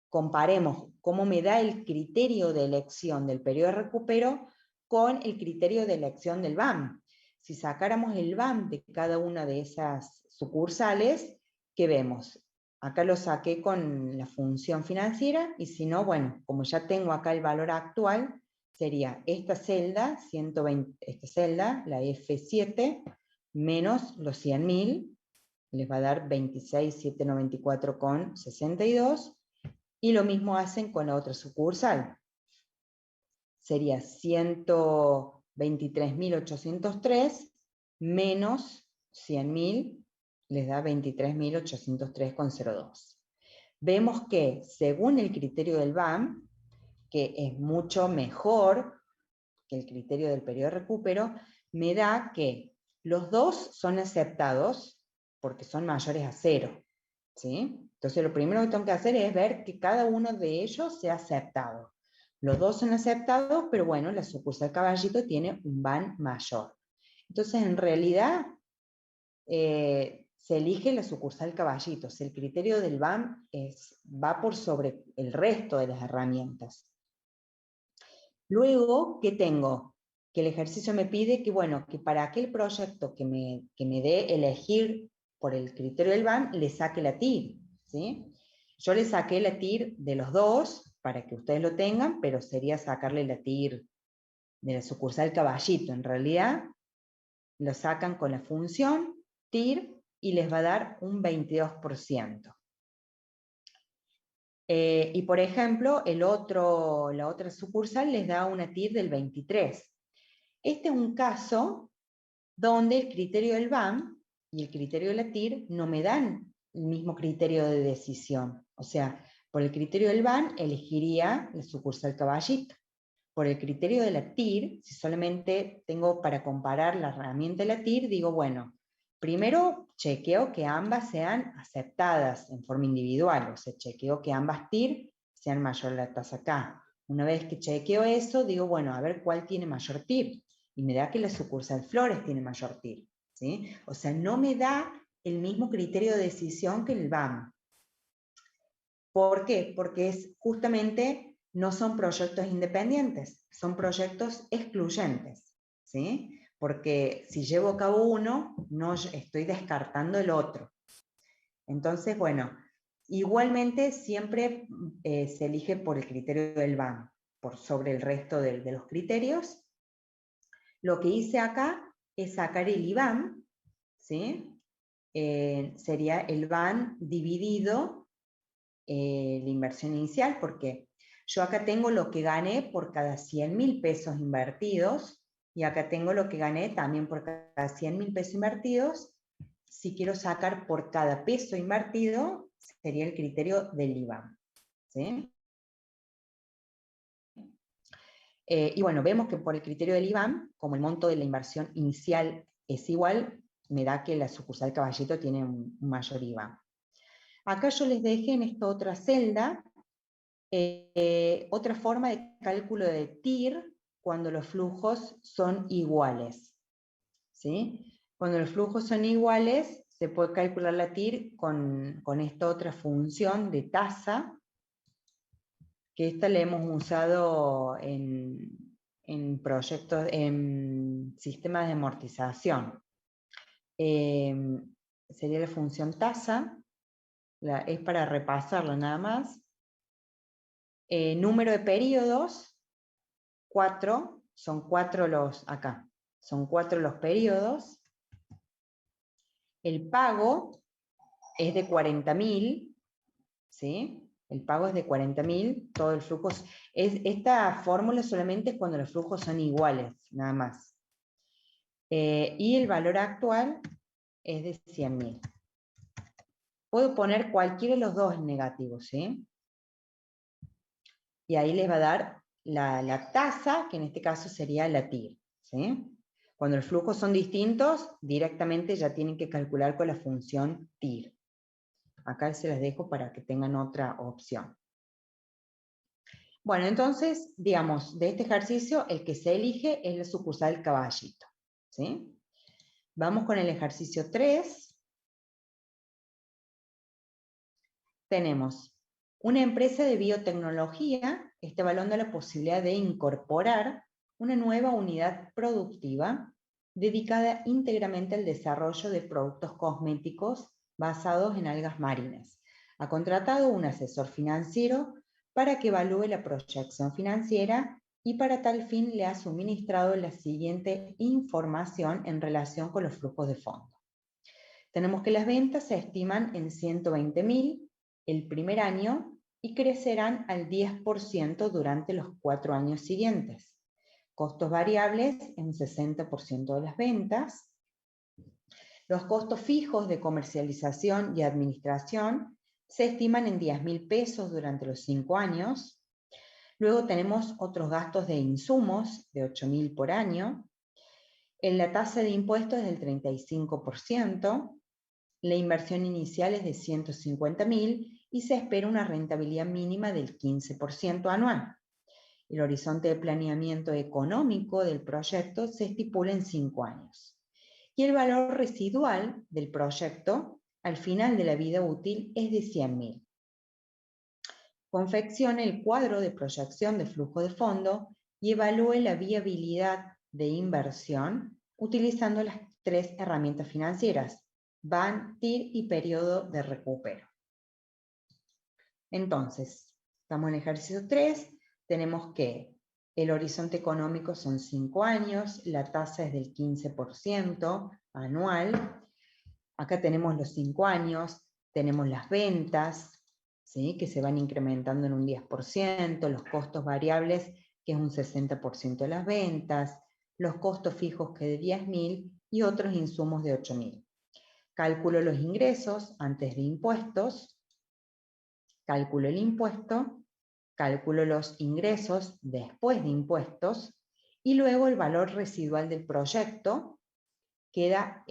comparemos cómo me da el criterio de elección del periodo de recupero con el criterio de elección del BAM. Si sacáramos el BAM de cada una de esas sucursales, ¿qué vemos? Acá lo saqué con la función financiera, y si no, bueno, como ya tengo acá el valor actual, sería esta celda, 120, esta celda, la F7, menos los 100.000, les va a dar 26.794,62, y lo mismo hacen con la otra sucursal. sería 123.803 menos 100.000, les da 23.803,02. Vemos que según el criterio del BAM, que es mucho mejor que el criterio del periodo de recupero, me da que los dos son aceptados porque son mayores a 0. ¿Sí? Entonces lo primero que tengo que hacer es ver que cada uno de ellos sea aceptado. Los dos son aceptados, pero bueno, la sucursal Caballito tiene un BAN mayor. Entonces en realidad se elige la sucursal Caballito. El criterio del BAM va por sobre el resto de las herramientas. Luego, ¿qué tengo? Que el ejercicio me pide que, bueno, que para aquel proyecto que me dé elegir por el criterio del BAM, le saque la TIR, ¿sí? Yo le saqué la TIR de los dos, para que ustedes lo tengan, pero sería sacarle la TIR de la sucursal Caballito. En realidad, lo sacan con la función TIR y les va a dar un 22%. Y por ejemplo, la otra sucursal les da una TIR del 23%. Este es un caso donde el criterio del BAM y el criterio de la TIR no me dan el mismo criterio de decisión. O sea, por el criterio del BAM elegiría la sucursal Caballito. Por el criterio de la TIR, si solamente tengo para comparar la herramienta de la TIR, digo, bueno, primero chequeo que ambas sean aceptadas en forma individual, o sea, chequeo que ambas TIR sean mayor la tasa K. Una vez que chequeo eso, digo, bueno, a ver cuál tiene mayor TIR. Y me da que la sucursal Flores tiene mayor TIR. ¿Sí? O sea, no me da el mismo criterio de decisión que el BAM. ¿Por qué? Porque justamente no son proyectos independientes, son proyectos excluyentes. ¿Sí? Porque si llevo a cabo uno, no estoy descartando el otro. Entonces, bueno, igualmente siempre se elige por el criterio del BAM, por sobre el resto de los criterios. Lo que hice acá es sacar el IBAN, ¿sí? Sería el BAN dividido la inversión inicial, porque yo acá tengo lo que gané por cada 100.000 pesos invertidos, y acá tengo lo que gané también por cada 100.000 pesos invertidos. Si quiero sacar por cada peso invertido, sería el criterio del IBAN. ¿Sí? Y bueno, vemos que por el criterio del IBAN, como el monto de la inversión inicial es igual, me da que la sucursal Caballito tiene un mayor IBAN. Acá yo les dejé en esta otra celda otra forma de cálculo de TIR cuando los flujos son iguales. ¿Sí? Cuando los flujos son iguales, se puede calcular la TIR con esta otra función de tasa, que esta la hemos usado en proyectos, en sistemas de amortización. Sería la función tasa, es para repasarla nada más. Número de periodos, 4, son 4 acá, son 4 los periodos. El pago es de 40.000, ¿sí? El pago es de 40.000, todo el flujo. Esta fórmula solamente es cuando los flujos son iguales, nada más. Y el valor actual es de 100.000. Puedo poner cualquiera de los dos en negativo, ¿sí? Y ahí les va a dar la tasa, que en este caso sería la TIR, ¿sí? Cuando los flujos son distintos, directamente ya tienen que calcular con la función TIR. Acá se las dejo para que tengan otra opción. Bueno, entonces, digamos, de este ejercicio, el que se elige es la sucursal Caballito, ¿sí? Vamos con el ejercicio 3. Tenemos una empresa de biotecnología está evaluando la posibilidad de incorporar una nueva unidad productiva dedicada íntegramente al desarrollo de productos cosméticos basados en algas marinas. Ha contratado un asesor financiero para que evalúe la proyección financiera y para tal fin le ha suministrado la siguiente información en relación con los flujos de fondo. Tenemos que las ventas se estiman en 120.000 el primer año y crecerán al 10% durante los 4 años siguientes. Costos variables es un 60% de las ventas. Los costos fijos de comercialización y administración se estiman en 10.000 pesos durante los 5 años. Luego tenemos otros gastos de insumos de 8.000 por año. En la tasa de impuestos es del 35%. La inversión inicial es de 150.000 y se espera una rentabilidad mínima del 15% anual. El horizonte de planeamiento económico del proyecto se estipula en 5 años. Y el valor residual del proyecto al final de la vida útil es de 100.000. Confeccione el cuadro de proyección de flujo de fondo y evalúe la viabilidad de inversión utilizando las 3 herramientas financieras: BAN, TIR y periodo de recupero. Entonces, estamos en el ejercicio 3, tenemos que el horizonte económico son 5 años, la tasa es del 15% anual. Acá tenemos los 5 años, tenemos las ventas, ¿sí?, que se van incrementando en un 10%, los costos variables, que es un 60% de las ventas, los costos fijos, que de 10.000, y otros insumos de 8.000. Calculo los ingresos antes de impuestos, calculo el impuesto, calculo los ingresos después de impuestos, y luego el valor residual del proyecto queda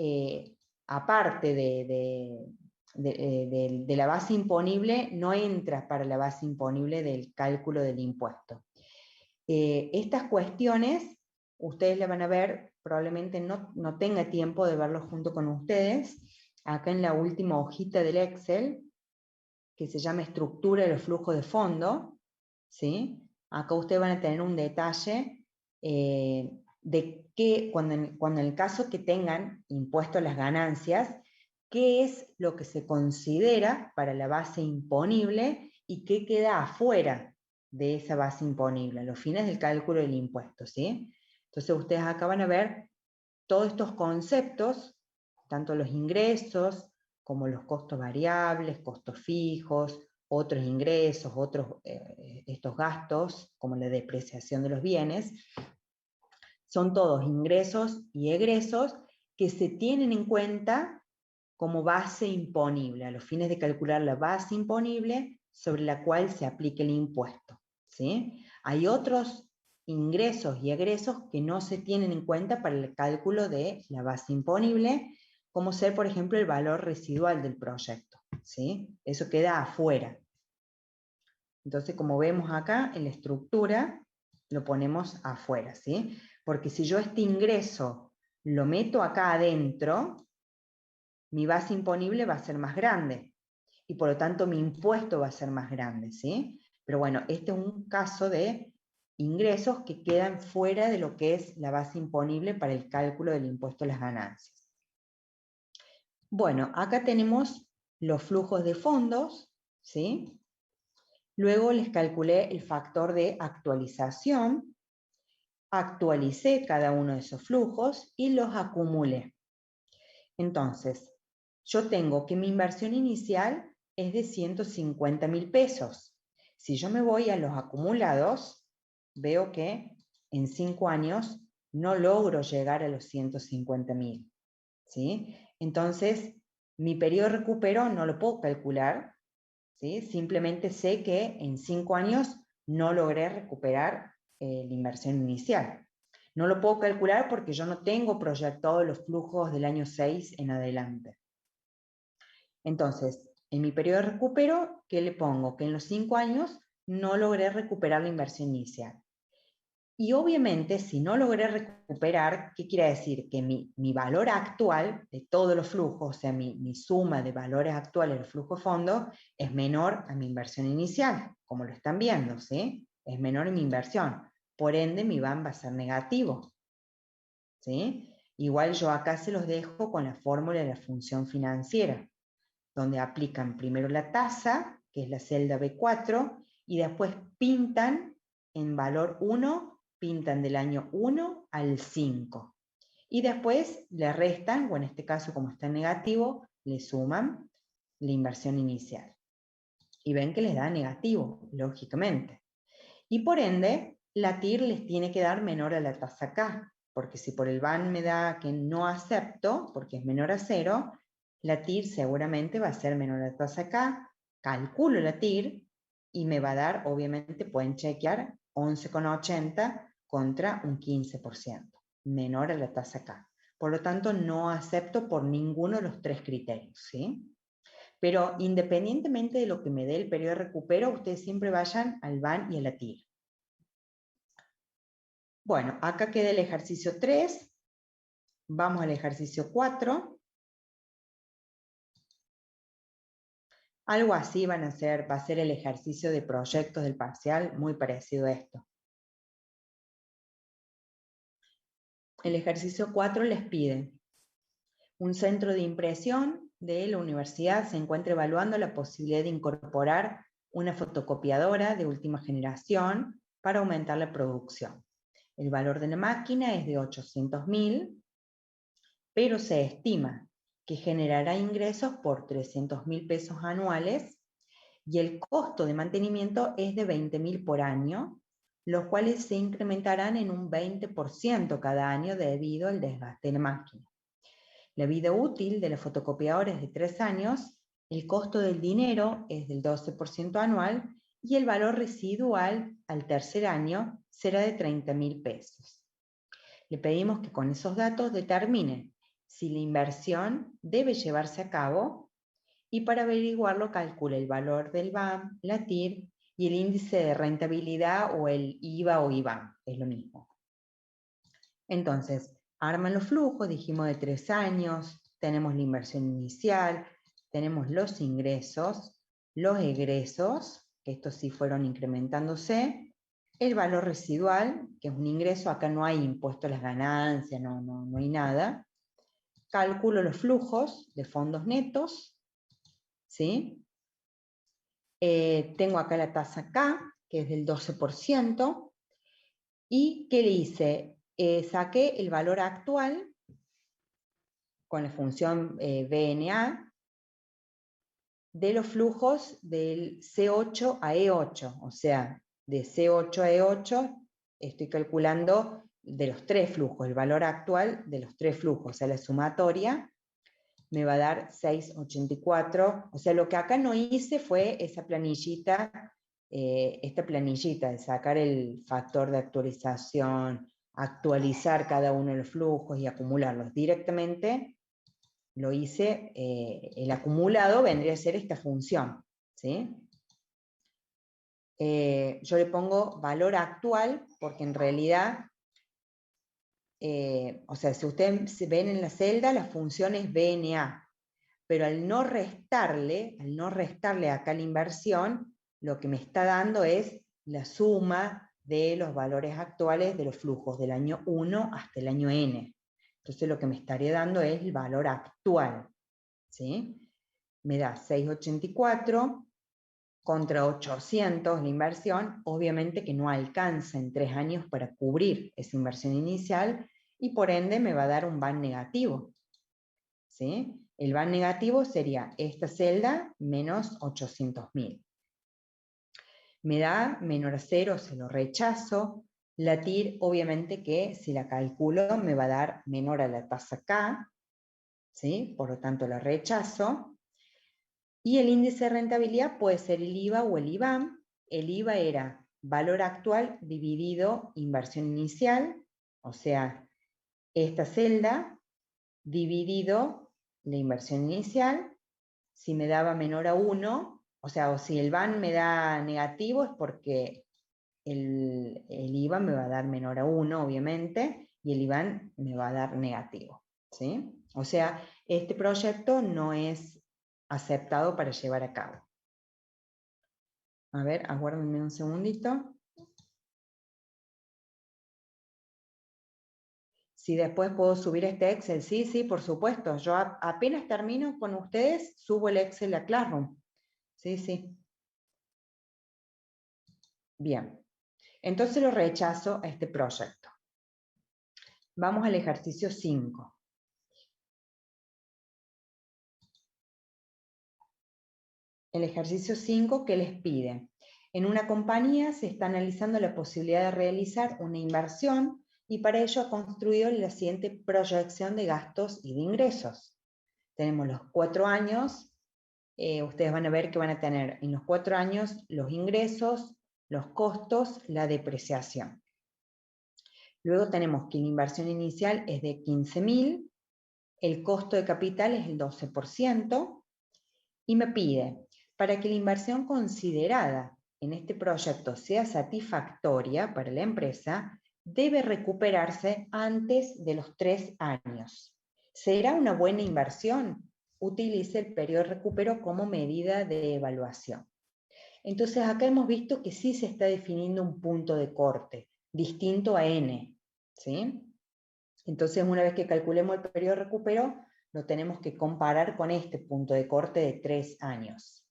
aparte de la base imponible, no entra para la base imponible del cálculo del impuesto. Estas cuestiones ustedes la van a ver, probablemente no tenga tiempo de verlo junto con ustedes, acá en la última hojita del Excel, que se llama estructura de los flujos de fondo, ¿sí? Acá ustedes van a tener un detalle de que cuando en el caso que tengan impuesto a las ganancias, qué es lo que se considera para la base imponible y qué queda afuera de esa base imponible, a los fines del cálculo del impuesto, ¿sí? Entonces ustedes acá van a ver todos estos conceptos, tanto los ingresos como los costos variables, costos fijos, otros ingresos, estos gastos, como la depreciación de los bienes, son todos ingresos y egresos que se tienen en cuenta como base imponible, a los fines de calcular la base imponible sobre la cual se aplique el impuesto, ¿sí? Hay otros ingresos y egresos que no se tienen en cuenta para el cálculo de la base imponible, como ser, por ejemplo, el valor residual del proyecto, ¿sí? Eso queda afuera. Entonces, como vemos acá, en la estructura lo ponemos afuera, ¿sí? Porque si yo este ingreso lo meto acá adentro, mi base imponible va a ser más grande, y por lo tanto mi impuesto va a ser más grande, ¿sí? Pero bueno, este es un caso de ingresos que quedan fuera de lo que es la base imponible para el cálculo del impuesto a las ganancias. Bueno, acá tenemos los flujos de fondos, ¿sí? Luego les calculé el factor de actualización, actualicé cada uno de esos flujos y los acumulé. Entonces, yo tengo que mi inversión inicial es de 150.000 pesos. Si yo me voy a los acumulados, veo que en 5 años no logro llegar a los 150.000, ¿sí? Entonces, mi periodo de recupero no lo puedo calcular, ¿sí? Simplemente sé que en 5 años no logré recuperar la inversión inicial. No lo puedo calcular porque yo no tengo proyectado los flujos del año 6 en adelante. Entonces, en mi periodo de recupero, ¿qué le pongo? Que en los 5 años no logré recuperar la inversión inicial. Y obviamente, si no logré recuperar, ¿qué quiere decir? Que mi valor actual de todos los flujos, o sea, mi suma de valores actuales del flujo de fondo, es menor a mi inversión inicial, como lo están viendo, ¿sí? Es menor mi inversión. Por ende, mi BAN va a ser negativo, ¿sí? Igual yo acá se los dejo con la fórmula de la función financiera, donde aplican primero la tasa, que es la celda B4, y después pintan en valor 1, pintan del año 1 al 5. Y después le restan, o en este caso como está en negativo, le suman la inversión inicial. Y ven que les da negativo, lógicamente. Y por ende, la TIR les tiene que dar menor a la tasa K, porque si por el BAN me da que no acepto, porque es menor a 0, la TIR seguramente va a ser menor a la tasa K, calculo la TIR y me va a dar, obviamente pueden chequear, 11,80 contra un 15%, menor a la tasa K. Por lo tanto, no acepto por ninguno de los tres criterios, ¿sí? Pero independientemente de lo que me dé el periodo de recupero, ustedes siempre vayan al BAN y a la TIR. Bueno, acá queda el ejercicio 3. Vamos al ejercicio 4. Algo así va a ser el ejercicio de proyectos del parcial, muy parecido a esto. El ejercicio 4 les pide: un centro de impresión de la universidad se encuentra evaluando la posibilidad de incorporar una fotocopiadora de última generación para aumentar la producción. El valor de la máquina es de 800.000, pero se estima que generará ingresos por 300.000 pesos anuales y el costo de mantenimiento es de 20.000 por año, los cuales se incrementarán en un 20% cada año debido al desgaste de la máquina. La vida útil de la fotocopiadora es de 3 años, el costo del dinero es del 12% anual y el valor residual al tercer año será de 30.000 pesos. Le pedimos que con esos datos determine si la inversión debe llevarse a cabo y para averiguarlo calcule el valor del BAM, la TIR y el índice de rentabilidad o el IVA o IBAN, es lo mismo. Entonces, arman los flujos, dijimos de 3 años, tenemos la inversión inicial, tenemos los ingresos, los egresos, que estos sí fueron incrementándose, el valor residual, que es un ingreso, acá no hay impuesto a las ganancias, no hay nada. Calculo los flujos de fondos netos, ¿sí? Tengo acá la tasa K, que es del 12%, y ¿qué le hice? Saqué el valor actual con la función VNA de los flujos del C8 a E8, o sea, de C8 a E8 estoy calculando de los tres flujos, el valor actual de los tres flujos, o sea, la sumatoria me va a dar 6,84, o sea, lo que acá no hice fue esa planillita, esta planillita de sacar el factor de actualización, actualizar cada uno de los flujos y acumularlos directamente. Lo hice, el acumulado vendría a ser esta función, ¿sí? Yo le pongo valor actual porque en realidad, o sea, si ustedes ven en la celda, la función es VNA, pero al no restarle acá la inversión, lo que me está dando es la suma de los valores actuales de los flujos del año 1 hasta el año n. Entonces lo que me estaría dando es el valor actual, ¿sí? Me da 6,84 contra 800 la inversión, obviamente que no alcanza en 3 años para cubrir esa inversión inicial y por ende me va a dar un BAN negativo, ¿sí? El BAN negativo sería esta celda menos 800.000. Me da menor a 0, se lo rechazo. La TIR, obviamente que si la calculo me va a dar menor a la tasa K, ¿sí? Por lo tanto la rechazo. Y el índice de rentabilidad puede ser el IVA o el IBAN. El IVA era valor actual dividido inversión inicial, o sea, esta celda dividido la inversión inicial. Si me daba menor a 1, o sea, o si el BAN me da negativo es porque el IVA me va a dar menor a 1, obviamente, y el IBAN me va a dar negativo, ¿sí? O sea, este proyecto no es aceptado para llevar a cabo. A ver, aguárdenme un segundito. Si después puedo subir este Excel, sí, por supuesto. Yo apenas termino con ustedes, subo el Excel a Classroom. Sí. Bien. Entonces lo rechazo a este proyecto. Vamos al ejercicio 5. El ejercicio 5 que les pide. En una compañía se está analizando la posibilidad de realizar una inversión y para ello ha construido la siguiente proyección de gastos y de ingresos. Tenemos los 4 años, ustedes van a ver que van a tener en los 4 años los ingresos, los costos, la depreciación. Luego tenemos que la inversión inicial es de 15.000, el costo de capital es el 12%, y me pide, para que la inversión considerada en este proyecto sea satisfactoria para la empresa, debe recuperarse antes de los 3 años. ¿Será una buena inversión? Utilice el periodo de recupero como medida de evaluación. Entonces acá hemos visto que sí se está definiendo un punto de corte, distinto a N, ¿sí? Entonces una vez que calculemos el periodo de recupero, lo tenemos que comparar con este punto de corte de 3 años.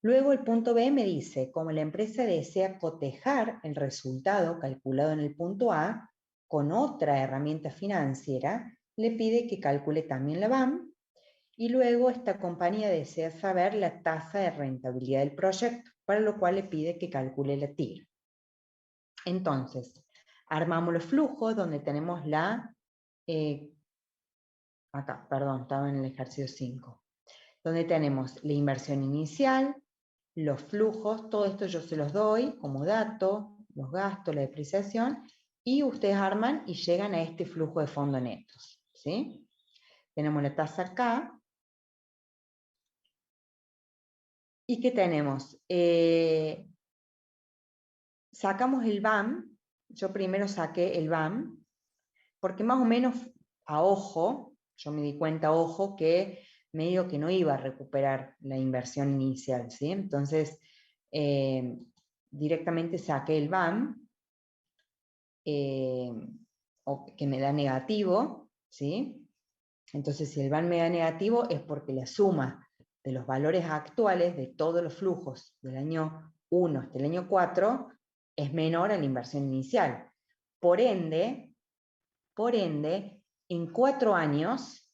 Luego el punto B me dice, como la empresa desea cotejar el resultado calculado en el punto A con otra herramienta financiera, le pide que calcule también la BAM, y luego esta compañía desea saber la tasa de rentabilidad del proyecto, para lo cual le pide que calcule la TIR. Entonces, armamos los flujos donde tenemos la... acá, perdón, estaba en el ejercicio 5. Donde tenemos la inversión inicial, los flujos, todo esto yo se los doy como dato, los gastos, la depreciación, y ustedes arman y llegan a este flujo de fondos netos, ¿sí? Tenemos la tasa acá. ¿Y qué tenemos? Sacamos el BAM, yo primero saqué el BAM, porque más o menos a ojo, yo me di cuenta a ojo que medio que no iba a recuperar la inversión inicial, ¿sí? Entonces, directamente saqué el BAM, que me da negativo, ¿sí? Entonces, si el BAM me da negativo es porque la suma de los valores actuales de todos los flujos del año 1 hasta el año 4 es menor a la inversión inicial. Por ende, en 4 años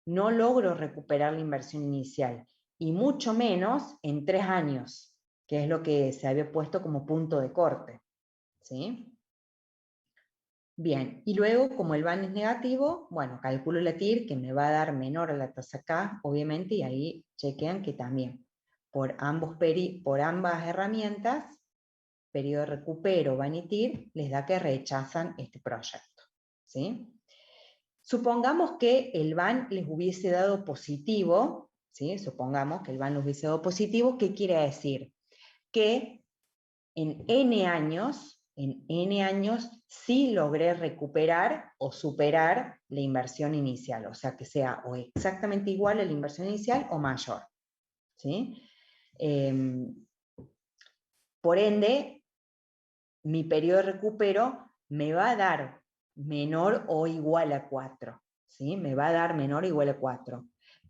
no logro recuperar la inversión inicial, y mucho menos en 3 años, que es lo que se había puesto como punto de corte, ¿sí? Bien, y luego, como el BAN es negativo, bueno, calculo la TIR, que me va a dar menor a la tasa K, obviamente, y ahí chequean que también, por ambas herramientas, periodo de recupero, BAN y TIR, les da que rechazan este proyecto, ¿sí? Supongamos que el BAN les hubiese dado positivo, ¿sí? Supongamos que el BAN les hubiese dado positivo, ¿qué quiere decir? Que en N años sí logré recuperar o superar la inversión inicial, o sea, que sea o exactamente igual a la inversión inicial o mayor, ¿sí? Por ende, mi periodo de recupero me va a dar menor o igual a 4, ¿sí? Me va a dar menor o igual a 4.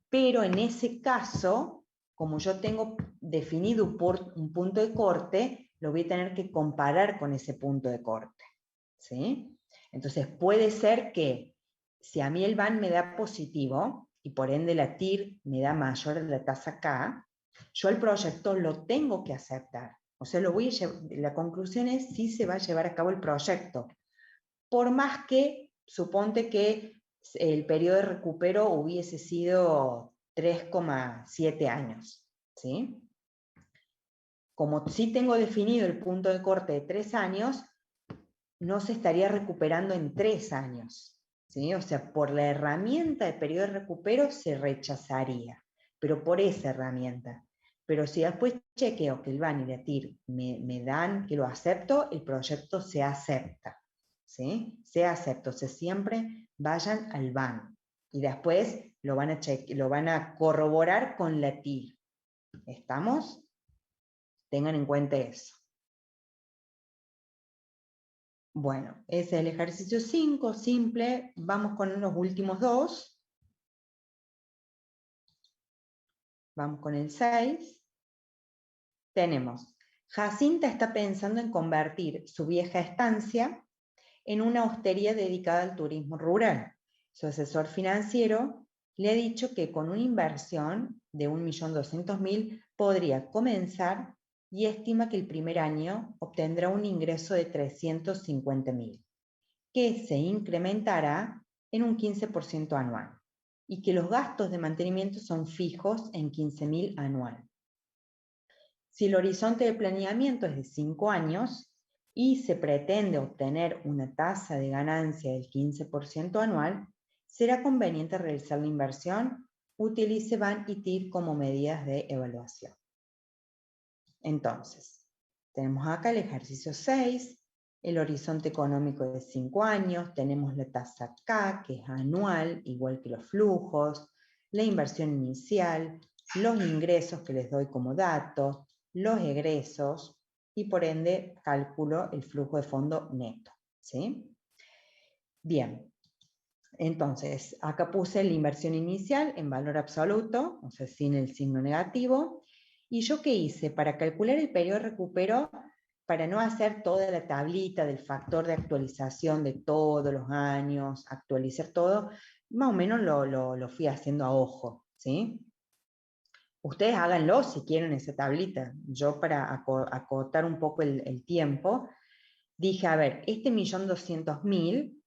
Pero en ese caso, como yo tengo definido un punto de corte, lo voy a tener que comparar con ese punto de corte, ¿sí? Entonces puede ser que si a mí el BAN me da positivo, y por ende la TIR me da mayor a la tasa K, yo el proyecto lo tengo que aceptar. O sea, la conclusión es sí se va a llevar a cabo el proyecto. Por más que, suponte que el periodo de recupero hubiese sido 3,7 años, ¿sí? Como sí tengo definido el punto de corte de 3 años, no se estaría recuperando en 3 años, ¿sí? O sea, por la herramienta de periodo de recupero se rechazaría, pero por esa herramienta. Pero si después chequeo que el BAN y la TIR me dan que lo acepto, el proyecto se acepta, ¿sí? Se acepta, o sea, siempre vayan al BAN y después lo van a corroborar con la TIR. ¿Estamos? Tengan en cuenta eso. Bueno, ese es el ejercicio 5, simple. Vamos con los últimos dos. Vamos con el 6. Tenemos, Jacinta está pensando en convertir su vieja estancia en una hostería dedicada al turismo rural. Su asesor financiero le ha dicho que con una inversión de 1.200.000 podría comenzar y estima que el primer año obtendrá un ingreso de 350.000, que se incrementará en un 15% anual, y que los gastos de mantenimiento son fijos en 15.000 anual. Si el horizonte de planeamiento es de 5 años y se pretende obtener una tasa de ganancia del 15% anual, será conveniente realizar la inversión. Utilice BAN y TIR como medidas de evaluación. Entonces, tenemos acá el ejercicio 6, el horizonte económico de 5 años, tenemos la tasa K, que es anual, igual que los flujos, la inversión inicial, los ingresos que les doy como dato, los egresos, y por ende calculo el flujo de fondo neto, ¿sí? Bien, entonces acá puse la inversión inicial en valor absoluto, o sea, sin el signo negativo. ¿Y yo qué hice? Para calcular el periodo de recupero, para no hacer toda la tablita del factor de actualización de todos los años, actualizar todo, más o menos lo fui haciendo a ojo, ¿sí? Ustedes háganlo si quieren esa tablita. Yo, para acotar un poco el tiempo, dije, a ver, este 1.200.000,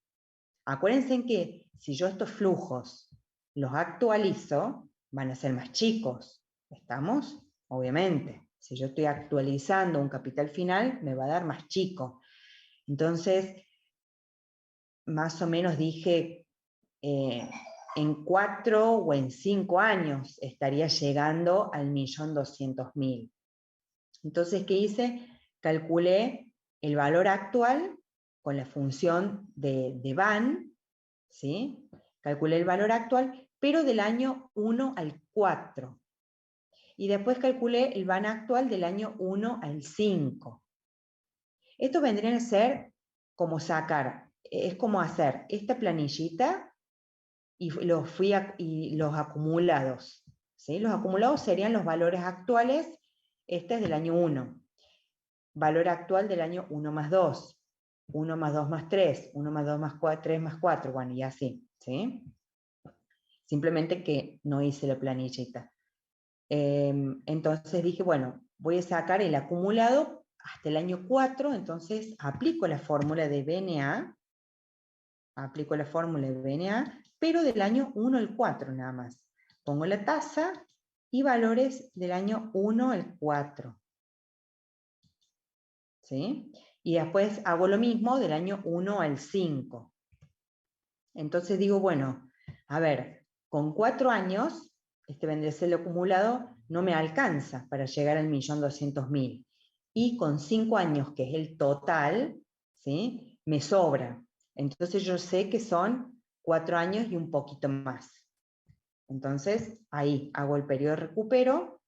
acuérdense en que si yo estos flujos los actualizo, van a ser más chicos. ¿Estamos? Obviamente. Si yo estoy actualizando un capital final, me va a dar más chico. Entonces, más o menos dije, en 4 o en 5 años estaría llegando al 1.200.000. Entonces, ¿qué hice? Calculé el valor actual con la función de BAN, ¿sí? Calculé el valor actual, pero del año 1 al 4. Y después calculé el BAN actual del año 1 al 5. Esto vendría a ser como sacar, es como hacer esta planillita y los acumulados, ¿sí? Los acumulados serían los valores actuales, este es del año 1. Valor actual del año 1 más 2, 1 más 2 más 3, 1 más 2 más 4, 3 más 4, bueno, y así, ¿sí? Simplemente que no hice la planillita. Entonces dije, bueno, voy a sacar el acumulado hasta el año 4, entonces aplico la fórmula de BNA, pero del año 1 al 4 nada más. Pongo la tasa y valores del año 1 al 4. ¿Sí? Y después hago lo mismo del año 1 al 5. Entonces digo, bueno, a ver, con 4 años, este vendría a ser el acumulado, no me alcanza para llegar al 1.200.000. Y con 5 años, que es el total, ¿sí? Me sobra. Entonces yo sé que son 4 años y un poquito más. Entonces ahí hago el periodo de recupero.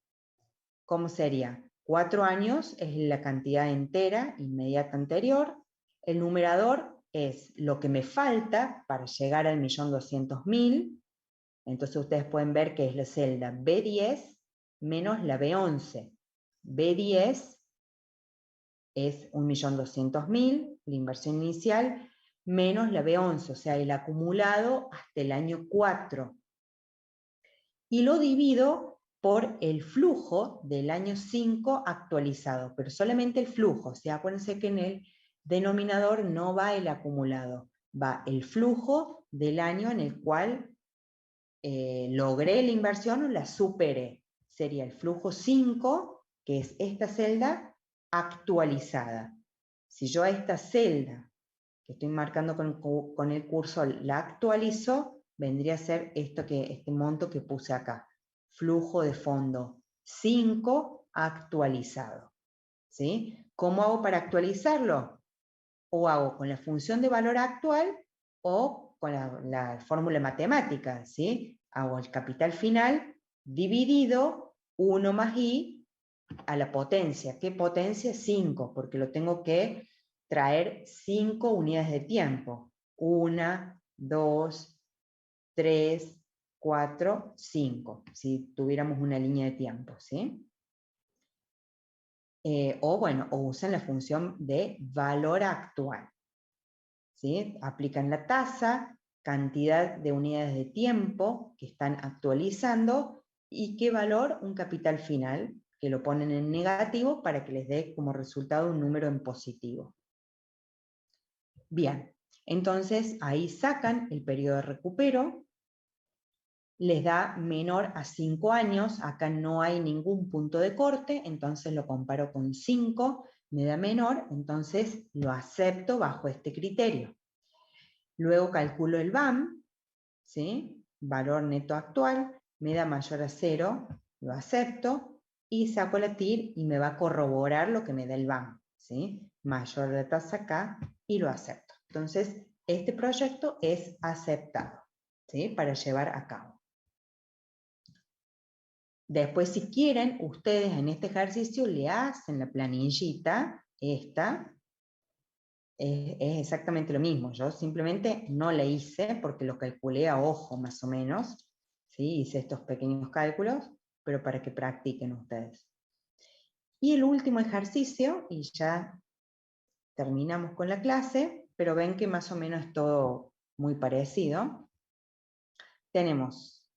¿Cómo sería? 4 años es la cantidad entera inmediata anterior. El numerador es lo que me falta para llegar al 1.200.000. Entonces ustedes pueden ver que es la celda B10 menos la B11. B10 es 1.200.000, la inversión inicial, menos la B11, o sea, el acumulado hasta el año 4. Y lo divido por el flujo del año 5 actualizado, pero solamente el flujo. O sea, acuérdense que en el denominador no va el acumulado, va el flujo del año en el cual logré la inversión o la superé. Sería el flujo 5, que es esta celda actualizada. Si yo a esta celda que estoy marcando con el cursor la actualizo, vendría a ser este monto que puse acá. Flujo de fondo 5 actualizado. ¿Sí? ¿Cómo hago para actualizarlo? O hago con la función de valor actual o con la fórmula matemática. ¿Sí? Hago el capital final dividido 1 más i a la potencia. ¿Qué potencia? 5, porque lo tengo que traer 5 unidades de tiempo. 1, 2, 3, 4, 5, si tuviéramos una línea de tiempo, ¿sí? O usan la función de valor actual, ¿sí? Aplican la tasa, cantidad de unidades de tiempo que están actualizando y qué valor, un capital final, que lo ponen en negativo para que les dé como resultado un número en positivo. Bien, entonces ahí sacan el periodo de recupero, les da menor a 5 años, acá no hay ningún punto de corte, entonces lo comparo con 5, me da menor, entonces lo acepto bajo este criterio. Luego calculo el VAM, ¿sí? Valor neto actual, me da mayor a 0, lo acepto, y saco la TIR y me va a corroborar lo que me da el VAM, ¿sí? Mayor la tasa acá, y lo acepto. Entonces, este proyecto es aceptado, ¿sí? Para llevar a cabo. Después, si quieren, ustedes en este ejercicio le hacen la planillita, esta, es exactamente lo mismo. Yo simplemente no la hice porque lo calculé a ojo más o menos, ¿sí? Hice estos pequeños cálculos, pero para que practiquen ustedes. Y el último ejercicio, y ya terminamos con la clase, pero ven que más o menos es todo muy parecido. Tenemos,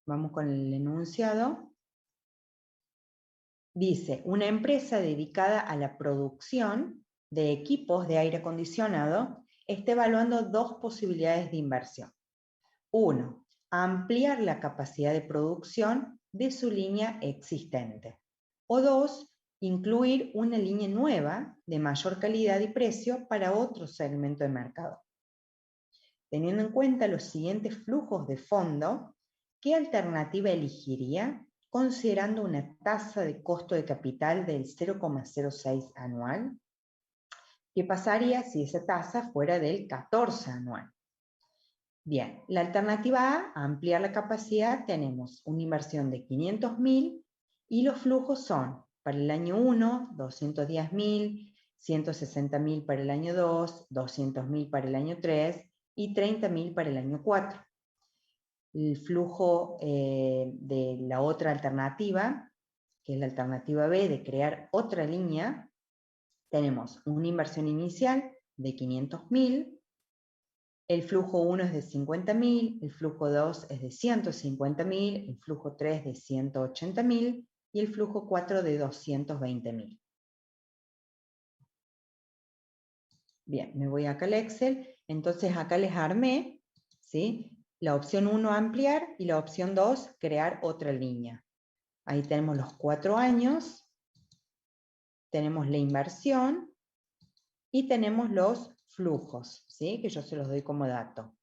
vamos con el enunciado. Dice, una empresa dedicada a la producción de equipos de aire acondicionado está evaluando dos posibilidades de inversión. Uno, ampliar la capacidad de producción de su línea existente. O dos, incluir una línea nueva de mayor calidad y precio para otro segmento de mercado. Teniendo en cuenta los siguientes flujos de fondo, ¿qué alternativa elegiría considerando una tasa de costo de capital del 0,06 anual? ¿Qué pasaría si esa tasa fuera del 14 anual? Bien, la alternativa A, ampliar la capacidad, tenemos una inversión de 500.000 y los flujos son, para el año 1, 210.000, 160.000 para el año 2, 200.000 para el año 3 y 30.000 para el año 4. El flujo de la otra alternativa, que es la alternativa B de crear otra línea, tenemos una inversión inicial de 500.000, el flujo 1 es de 50.000, el flujo 2 es de 150.000, el flujo 3 de 180.000 y el flujo 4 de 220.000. Bien, me voy acá al Excel, entonces acá les armé, ¿sí? La opción 1, ampliar, y la opción 2, crear otra línea. Ahí tenemos los 4 años, tenemos la inversión y tenemos los flujos, ¿sí? Que yo se los doy como dato.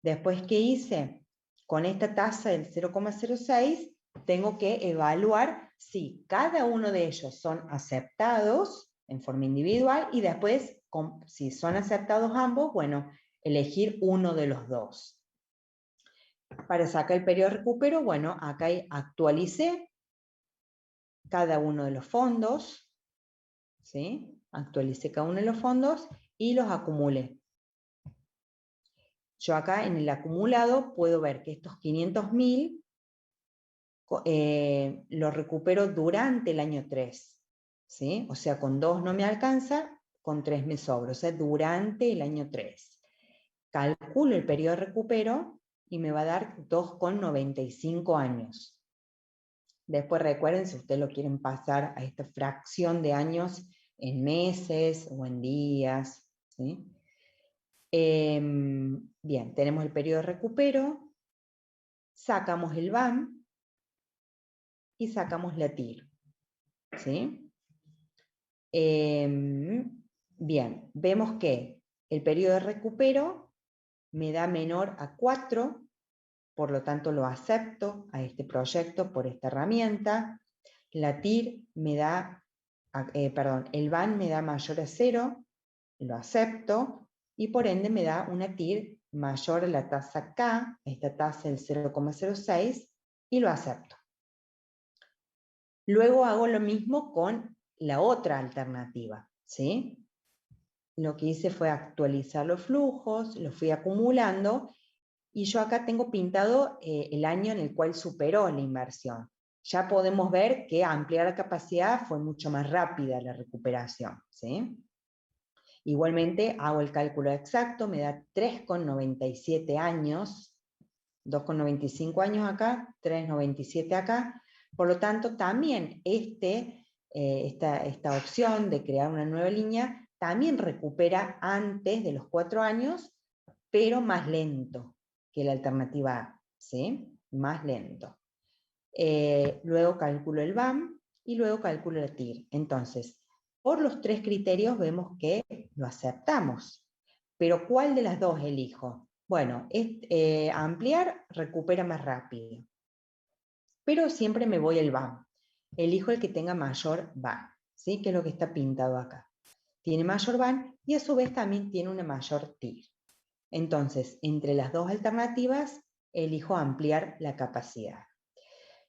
Después, ¿qué hice? Con esta tasa del 0,06 tengo que evaluar si cada uno de ellos son aceptados en forma individual y después, si son aceptados ambos, bueno, elegir uno de los dos. Para sacar el periodo de recupero, bueno, acá actualicé cada uno de los fondos, ¿sí? Actualicé cada uno de los fondos y los acumulé. Yo acá en el acumulado puedo ver que estos 500.000 los recupero durante el año 3, ¿sí? O sea, con 2 no me alcanza, con 3 me sobra, o sea, durante el año 3. Calculo el periodo de recupero y me va a dar 2,95 años. Después recuerden, si ustedes lo quieren pasar a esta fracción de años en meses o en días, ¿sí? Bien, tenemos el periodo de recupero, sacamos el VAM y sacamos la TIR, ¿sí? Bien, vemos que el periodo de recupero me da menor a 4, por lo tanto lo acepto a este proyecto por esta herramienta. La TIR me da, el VAM me da mayor a 0, lo acepto, y por ende me da una TIR mayor a la tasa K, esta tasa del 0,06, y lo acepto. Luego hago lo mismo con la otra alternativa, ¿sí? Lo que hice fue actualizar los flujos, los fui acumulando, y yo acá tengo pintado el año en el cual superó la inversión. Ya podemos ver que ampliar la capacidad fue mucho más rápida la recuperación, ¿sí? Igualmente hago el cálculo exacto, me da 3,97 años, 2,95 años acá, 3,97 acá, Por lo tanto, también esta opción de crear una nueva línea también recupera antes de los 4 años, pero más lento que la alternativa A, ¿sí? Más lento. Luego calculo el BAM y luego calculo la TIR. Entonces, por los 3 criterios vemos que lo aceptamos. Pero ¿cuál de las dos elijo? Bueno, ampliar recupera más rápido. Pero siempre me voy al BAM. Elijo el que tenga mayor BAM, ¿sí? Que es lo que está pintado acá. Tiene mayor BAM y a su vez también tiene una mayor TIR. Entonces, entre las dos alternativas, elijo ampliar la capacidad.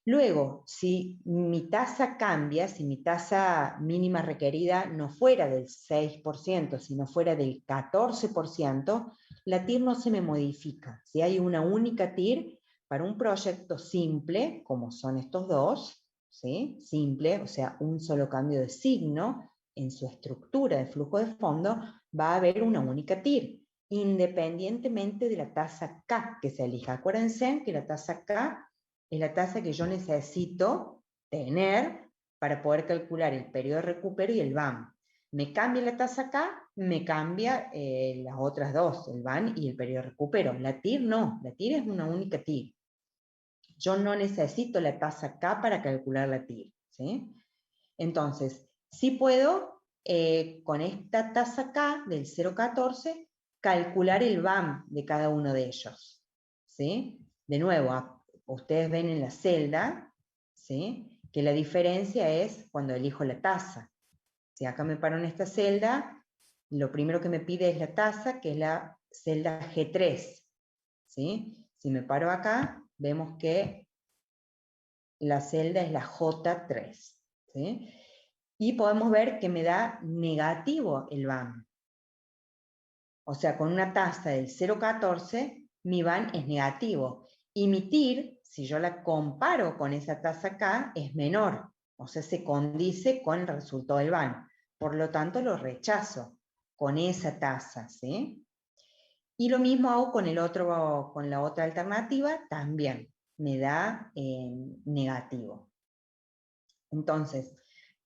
Luego, si mi tasa cambia, si mi tasa mínima requerida no fuera del 6%, sino fuera del 14%, la TIR no se me modifica. Si hay una única TIR, para un proyecto simple, como son estos dos, ¿sí? Simple, o sea, un solo cambio de signo en su estructura de flujo de fondo, va a haber una única TIR, independientemente de la tasa K que se elija. Acuérdense que la tasa K es la tasa que yo necesito tener para poder calcular el periodo de recupero y el BAM. Me cambia la tasa acá, me cambia las otras dos, el BAM y el periodo de recupero. La TIR no, la TIR es una única TIR. Yo no necesito la tasa acá para calcular la TIR, ¿sí? Entonces, sí puedo, con esta tasa acá del 0,14, calcular el BAM de cada uno de ellos, ¿sí? De nuevo, ustedes ven en la celda, ¿sí? Que la diferencia es cuando elijo la tasa. Si acá me paro en esta celda, lo primero que me pide es la tasa, que es la celda G3, ¿sí? Si me paro acá, vemos que la celda es la J3, ¿sí? Y podemos ver que me da negativo el BAM. O sea, con una tasa del 0,14, mi BAM es negativo. Y mi TIR, si yo la comparo con esa tasa acá, es menor. O sea, se condice con el resultado del BAM. Por lo tanto, lo rechazo con esa tasa, ¿sí? Y lo mismo hago con la otra alternativa, también me da negativo. Entonces,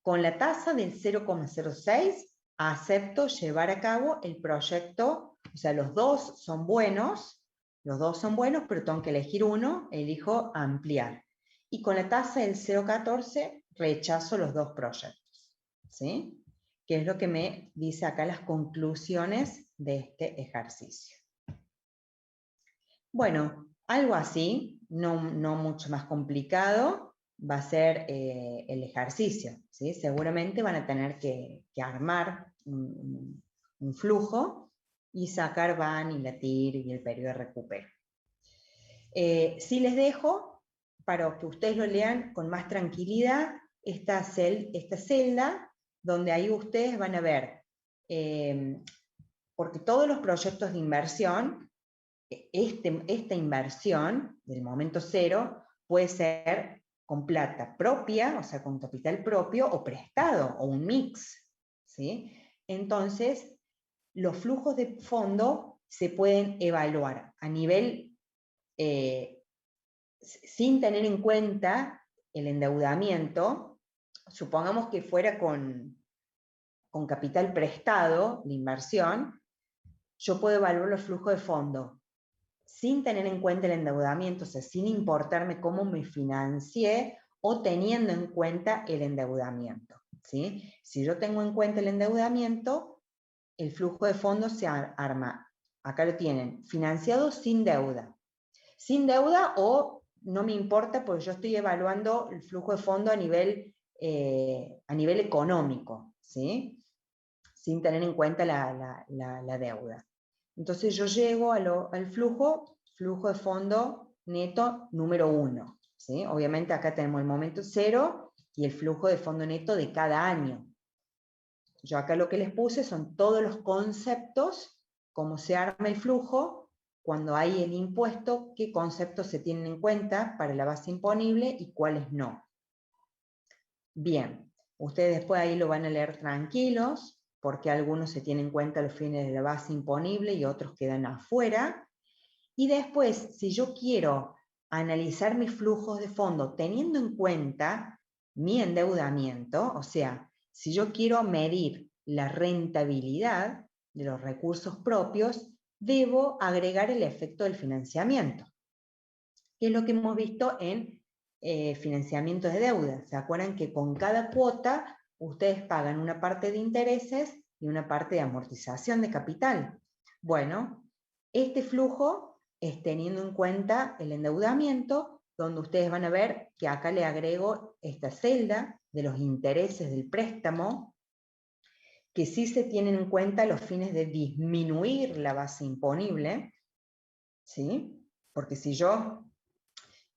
con la tasa del 0,06 acepto llevar a cabo el proyecto, o sea, los dos son buenos, pero tengo que elegir uno, elijo ampliar. Y con la tasa del 0,14 rechazo los dos proyectos, ¿sí? Que es lo que me dice acá las conclusiones de este ejercicio. Bueno, algo así, no mucho más complicado, va a ser el ejercicio, ¿sí? Seguramente van a tener que armar un flujo y sacar BAM y la TIR y el periodo de recupero. Sí les dejo, para que ustedes lo lean con más tranquilidad, esta celda, donde ahí ustedes van a ver, porque todos los proyectos de inversión, esta inversión del momento cero puede ser con plata propia, o sea, con capital propio, o prestado, o un mix, ¿sí? Entonces, los flujos de fondo se pueden evaluar a nivel, sin tener en cuenta el endeudamiento. Supongamos que fuera con capital prestado, la inversión, yo puedo evaluar los flujos de fondo sin tener en cuenta el endeudamiento, o sea, sin importarme cómo me financié o teniendo en cuenta el endeudamiento, ¿sí? Si yo tengo en cuenta el endeudamiento, el flujo de fondos se arma, acá lo tienen, financiado sin deuda o no me importa porque yo estoy evaluando el flujo de fondo a nivel económico, ¿sí? Sin tener en cuenta la deuda. Entonces yo llego al flujo de fondo neto número 1. ¿Sí? Obviamente acá tenemos el momento 0 y el flujo de fondo neto de cada año. Yo acá lo que les puse son todos los conceptos, cómo se arma el flujo, cuando hay el impuesto, qué conceptos se tienen en cuenta para la base imponible y cuáles no. Bien, ustedes después ahí lo van a leer tranquilos, porque algunos se tienen en cuenta los fines de la base imponible y otros quedan afuera. Y después, si yo quiero analizar mis flujos de fondo teniendo en cuenta mi endeudamiento, o sea, si yo quiero medir la rentabilidad de los recursos propios, debo agregar el efecto del financiamiento, que es lo que hemos visto en financiamientos de deuda. ¿Se acuerdan que con cada cuota ustedes pagan una parte de intereses y una parte de amortización de capital? Bueno, este flujo es teniendo en cuenta el endeudamiento, donde ustedes van a ver que acá le agrego esta celda de los intereses del préstamo, que sí se tienen en cuenta los fines de disminuir la base imponible, ¿sí? Porque si yo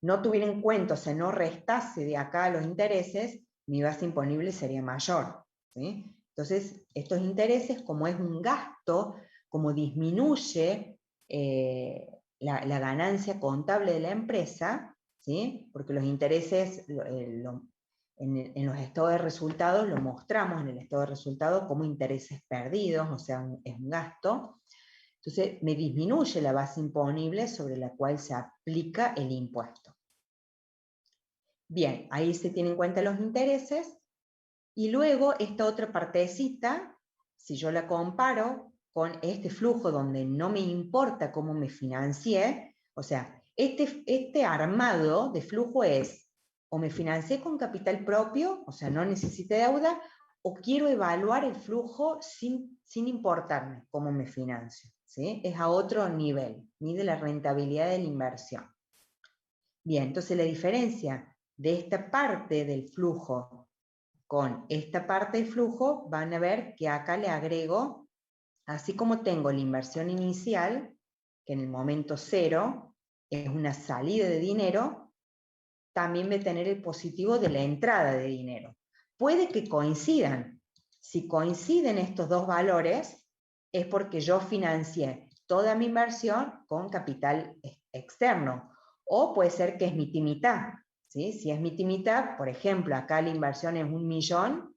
no tuviera en cuenta, o sea, no restase de acá los intereses, mi base imponible sería mayor, ¿sí? Entonces, estos intereses, como es un gasto, como disminuye la ganancia contable de la empresa, ¿sí? Porque los intereses en los estados de resultados lo mostramos en el estado de resultados como intereses perdidos, o sea, es un gasto. Entonces, me disminuye la base imponible sobre la cual se aplica el impuesto. Bien, ahí se tienen en cuenta los intereses, y luego esta otra partecita, si yo la comparo con este flujo donde no me importa cómo me financié, o sea, este armado de flujo es, o me financié con capital propio, o sea, no necesité deuda, o quiero evaluar el flujo sin importarme cómo me financio, ¿sí? Es a otro nivel, mide la rentabilidad de la inversión. Bien, entonces la diferencia de esta parte del flujo con esta parte del flujo, van a ver que acá le agrego, así como tengo la inversión inicial, que en el momento cero es una salida de dinero, también voy a tener el positivo de la entrada de dinero. Puede que coincidan. Si coinciden estos dos valores, es porque yo financié toda mi inversión con capital externo. O puede ser que es mitad. ¿Sí? Si es mitad, por ejemplo, acá la inversión es 1 millón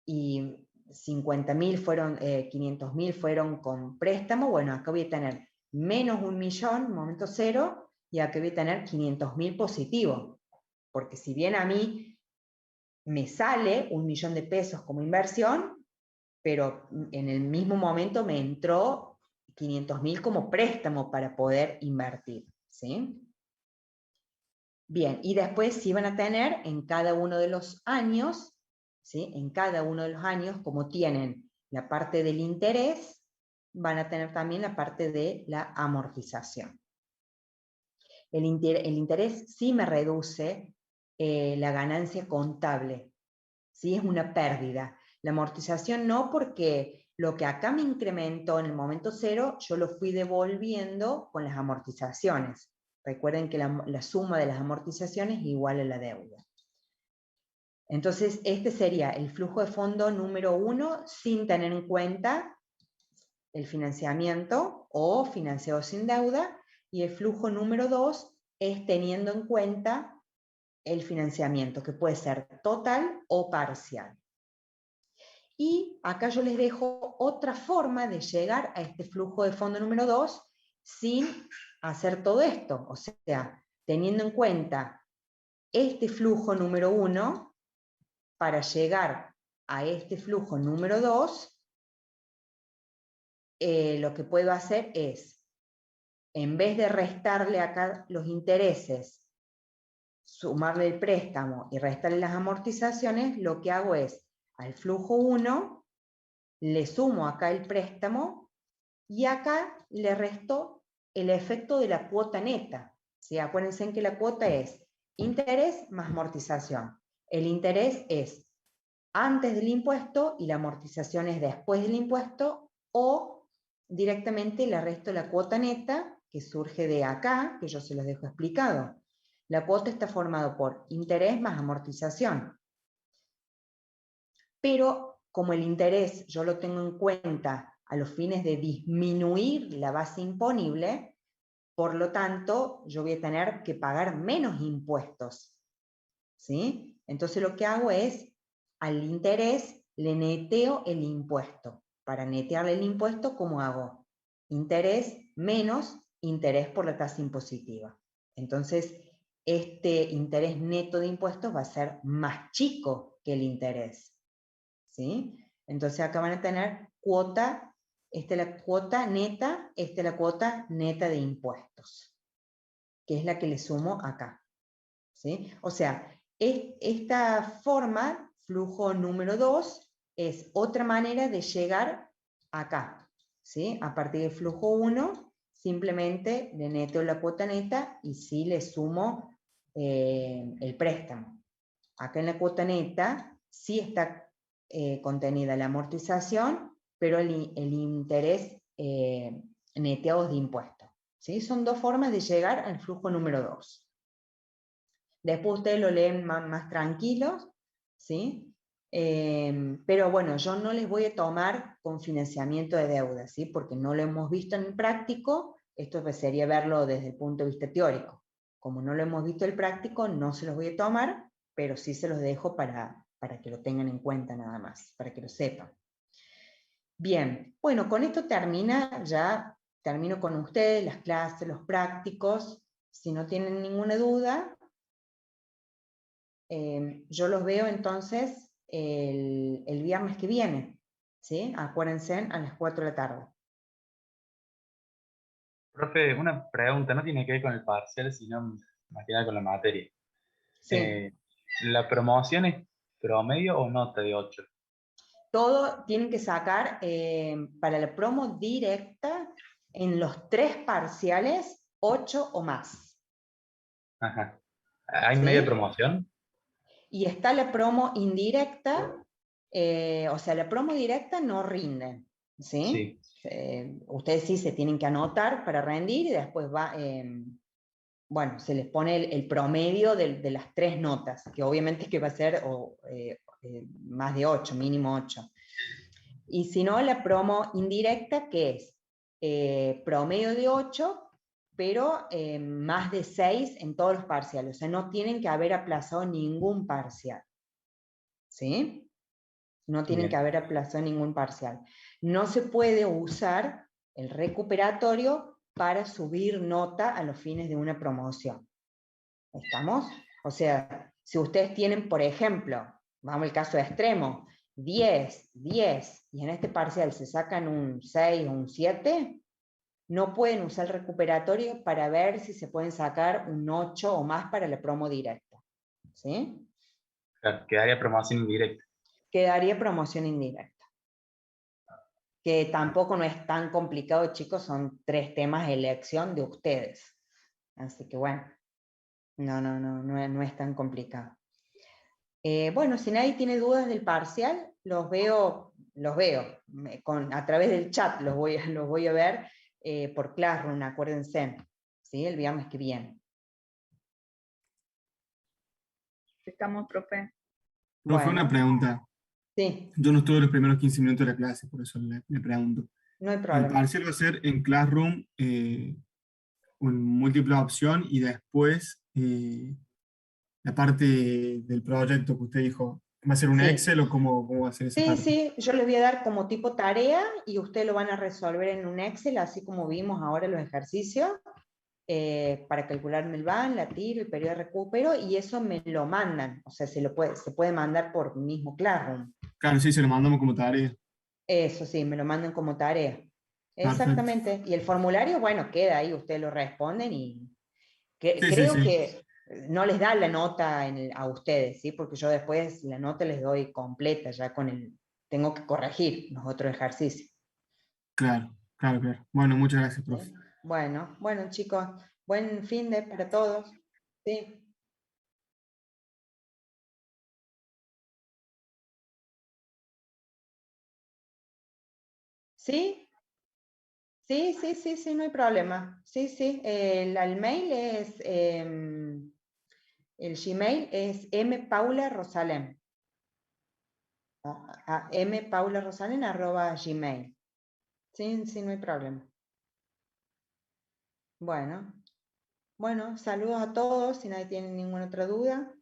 y 50.000 fueron, 500.000 fueron con préstamo, bueno, acá voy a tener menos 1 millón, momento cero, y acá voy a tener 500.000 positivo. Porque si bien a mí me sale 1 millón de pesos como inversión, pero en el mismo momento me entró 500.000 como préstamo para poder invertir, ¿sí? Bien, y después sí van a tener en cada uno de los años, ¿sí? En cada uno de los años, como tienen la parte del interés, van a tener también la parte de la amortización. El interés sí me reduce la ganancia contable, ¿sí? Es una pérdida. La amortización no, porque lo que acá me incrementó en el momento cero, yo lo fui devolviendo con las amortizaciones. Recuerden que la suma de las amortizaciones es igual a la deuda. Entonces, este sería el flujo de fondo número 1 sin tener en cuenta el financiamiento o financiado sin deuda, y el flujo número 2 es teniendo en cuenta el financiamiento, que puede ser total o parcial. Y acá yo les dejo otra forma de llegar a este flujo de fondo número 2 sin hacer todo esto. O sea, teniendo en cuenta este flujo número 1, para llegar a este flujo número 2, lo que puedo hacer es, en vez de restarle acá los intereses, sumarle el préstamo y restarle las amortizaciones, lo que hago es, al flujo 1, le sumo acá el préstamo y acá le resto el efecto de la cuota neta. ¿Sí? Acuérdense en que la cuota es interés más amortización. El interés es antes del impuesto y la amortización es después del impuesto, o directamente le resto la cuota neta que surge de acá, que yo se los dejo explicado. La cuota está formada por interés más amortización. Pero como el interés yo lo tengo en cuenta a los fines de disminuir la base imponible, por lo tanto, yo voy a tener que pagar menos impuestos, ¿sí? Entonces lo que hago es, al interés le neteo el impuesto. Para netearle el impuesto, ¿cómo hago? Interés menos interés por la tasa impositiva. Entonces, este interés neto de impuestos va a ser más chico que el interés, ¿sí? Entonces acá van a tener cuota, esta es la cuota neta, esta es la cuota neta de impuestos, que es la que le sumo acá, ¿sí? O sea, esta forma, flujo número 2, es otra manera de llegar acá, ¿sí? A partir del flujo 1, simplemente le neto la cuota neta y sí le sumo el préstamo. Acá en la cuota neta sí está contenida la amortización, pero el interés neteados de impuestos, ¿sí? Son dos formas de llegar al flujo número 2. Después ustedes lo leen más tranquilos, ¿sí? Pero bueno, yo no les voy a tomar con financiamiento de deuda, ¿sí? Porque no lo hemos visto en el práctico, esto sería verlo desde el punto de vista teórico. Como no lo hemos visto en el práctico, no se los voy a tomar, pero sí se los dejo para que lo tengan en cuenta nada más, para que lo sepan. Bien, bueno, con esto termino con ustedes las clases, los prácticos. Si no tienen ninguna duda, yo los veo entonces el viernes que viene, ¿sí? Acuérdense, a las 4 de la tarde. Profe, una pregunta, no tiene que ver con el parcial, sino más que nada con la materia. Sí. ¿La promoción es promedio o nota de 8? Todo tienen que sacar para la promo directa en los 3 parciales 8 o más. Ajá. ¿Hay ¿Sí? media promoción? Y está la promo indirecta, o sea, la promo directa no rinde, ¿sí? Sí. Ustedes sí se tienen que anotar para rendir y después bueno, se les pone el promedio de las 3 notas, que obviamente que va a ser más de 8, mínimo 8. Y si no, la promo indirecta, que es promedio de 8, pero más de 6 en todos los parciales. O sea, no tienen que haber aplazado ningún parcial. ¿Sí? No tienen Bien. que haber aplazado ningún parcial. No se puede usar el recuperatorio para subir nota a los fines de una promoción. ¿Estamos? O sea, si ustedes tienen, por ejemplo, vamos al caso extremo, 10, 10, y en este parcial se sacan un 6 o un 7, no pueden usar el recuperatorio para ver si se pueden sacar un 8 o más para la promo directa. ¿Sí? Claro, quedaría promoción indirecta. Quedaría promoción indirecta. Que tampoco no es tan complicado, chicos, son 3 temas de elección de ustedes. Así que bueno, no es tan complicado. Bueno, si nadie tiene dudas del parcial, los veo a través del chat, los voy a ver por Classroom, acuérdense, ¿sí? El viernes que viene. Estamos, profe. Profe, Bueno, una pregunta. sí, Yo no estuve los primeros 15 minutos de la clase, por eso le pregunto. no hay El problema. parcial va a ser en Classroom, con múltiple opción, y después la parte del proyecto que usted dijo, ¿va a ser un Sí. Excel o cómo va a ser esa parte? Sí, yo les voy a dar como tipo tarea y ustedes lo van a resolver en un Excel, así como vimos ahora los ejercicios, para calcularme el BAN, la TIR, el periodo de recupero, y eso me lo mandan, o sea, se puede mandar por mismo Classroom. Claro, sí, se lo mandamos como tarea. Eso sí, me lo mandan como tarea. Perfecto. Exactamente. Y el formulario, bueno, queda ahí, ustedes lo responden y Sí, sí, creo sí. que no les da la nota a ustedes, ¿sí? Porque yo después la nota les doy completa, ya tengo que corregir los otros ejercicios. Claro, claro, claro. Bueno, muchas gracias, ¿Sí? profe. Bueno, chicos, buen fin de para todos. Sí. ¿Sí? Sí, no hay problema. Sí, el mail es, el Gmail es mpaularosalen. mpaularosalen@gmail. Sí, no hay problema. Bueno, saludos a todos, si nadie tiene ninguna otra duda.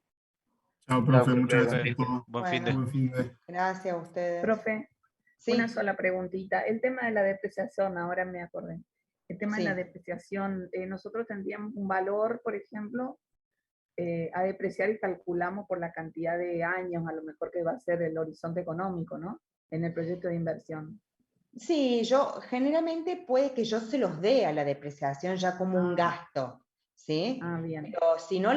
Chao, Chao, profe, muchas profe, buen gracias fin. por todo. Buen fin de. Buen fin de. Gracias a ustedes. Profe, una Sí, sola preguntita. El tema de la depreciación, ahora me acordé. El tema de la Sí. depreciación, nosotros tendríamos un valor, por ejemplo, a depreciar y calculamos por la cantidad de años, a lo mejor que va a ser el horizonte económico, ¿no? En el proyecto de inversión. Sí, yo generalmente puede que yo se los dé a la depreciación ya como un gasto, ¿sí? Bien. Pero si no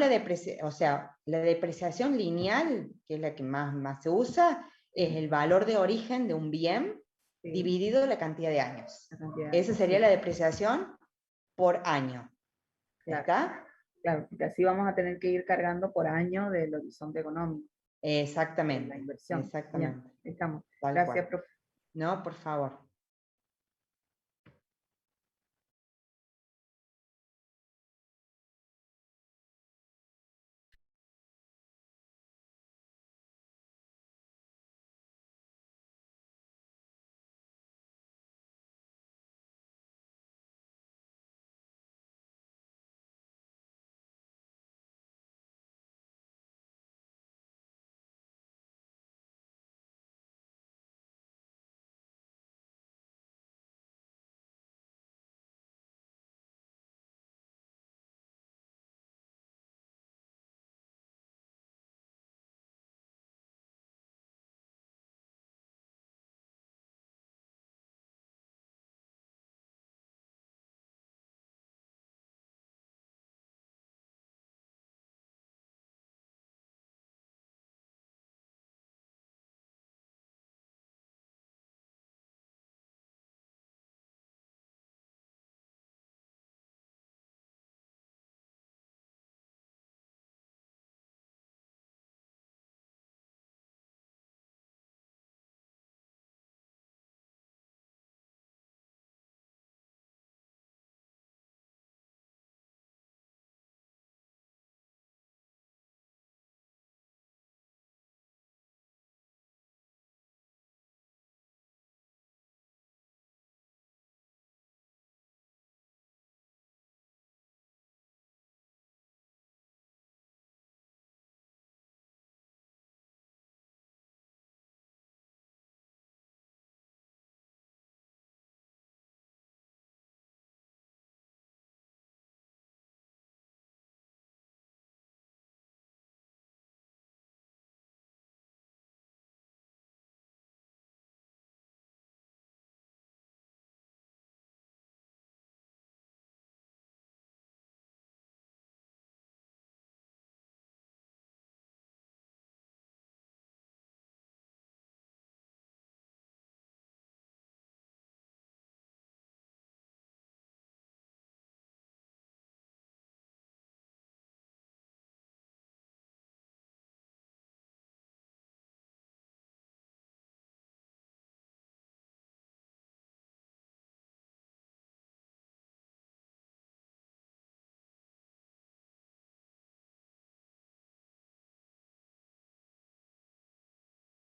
o sea, la depreciación lineal, que es la que más se usa, es el valor de origen de un bien Sí, dividido la cantidad de años. la cantidad, Esa sería sí, la depreciación por año. claro, ¿Está? claro, porque así vamos a tener que ir cargando por año del horizonte económico, de la Exactamente, inversión. Bien, exactamente. estamos. Tal Gracias, cual. profe. No, por favor.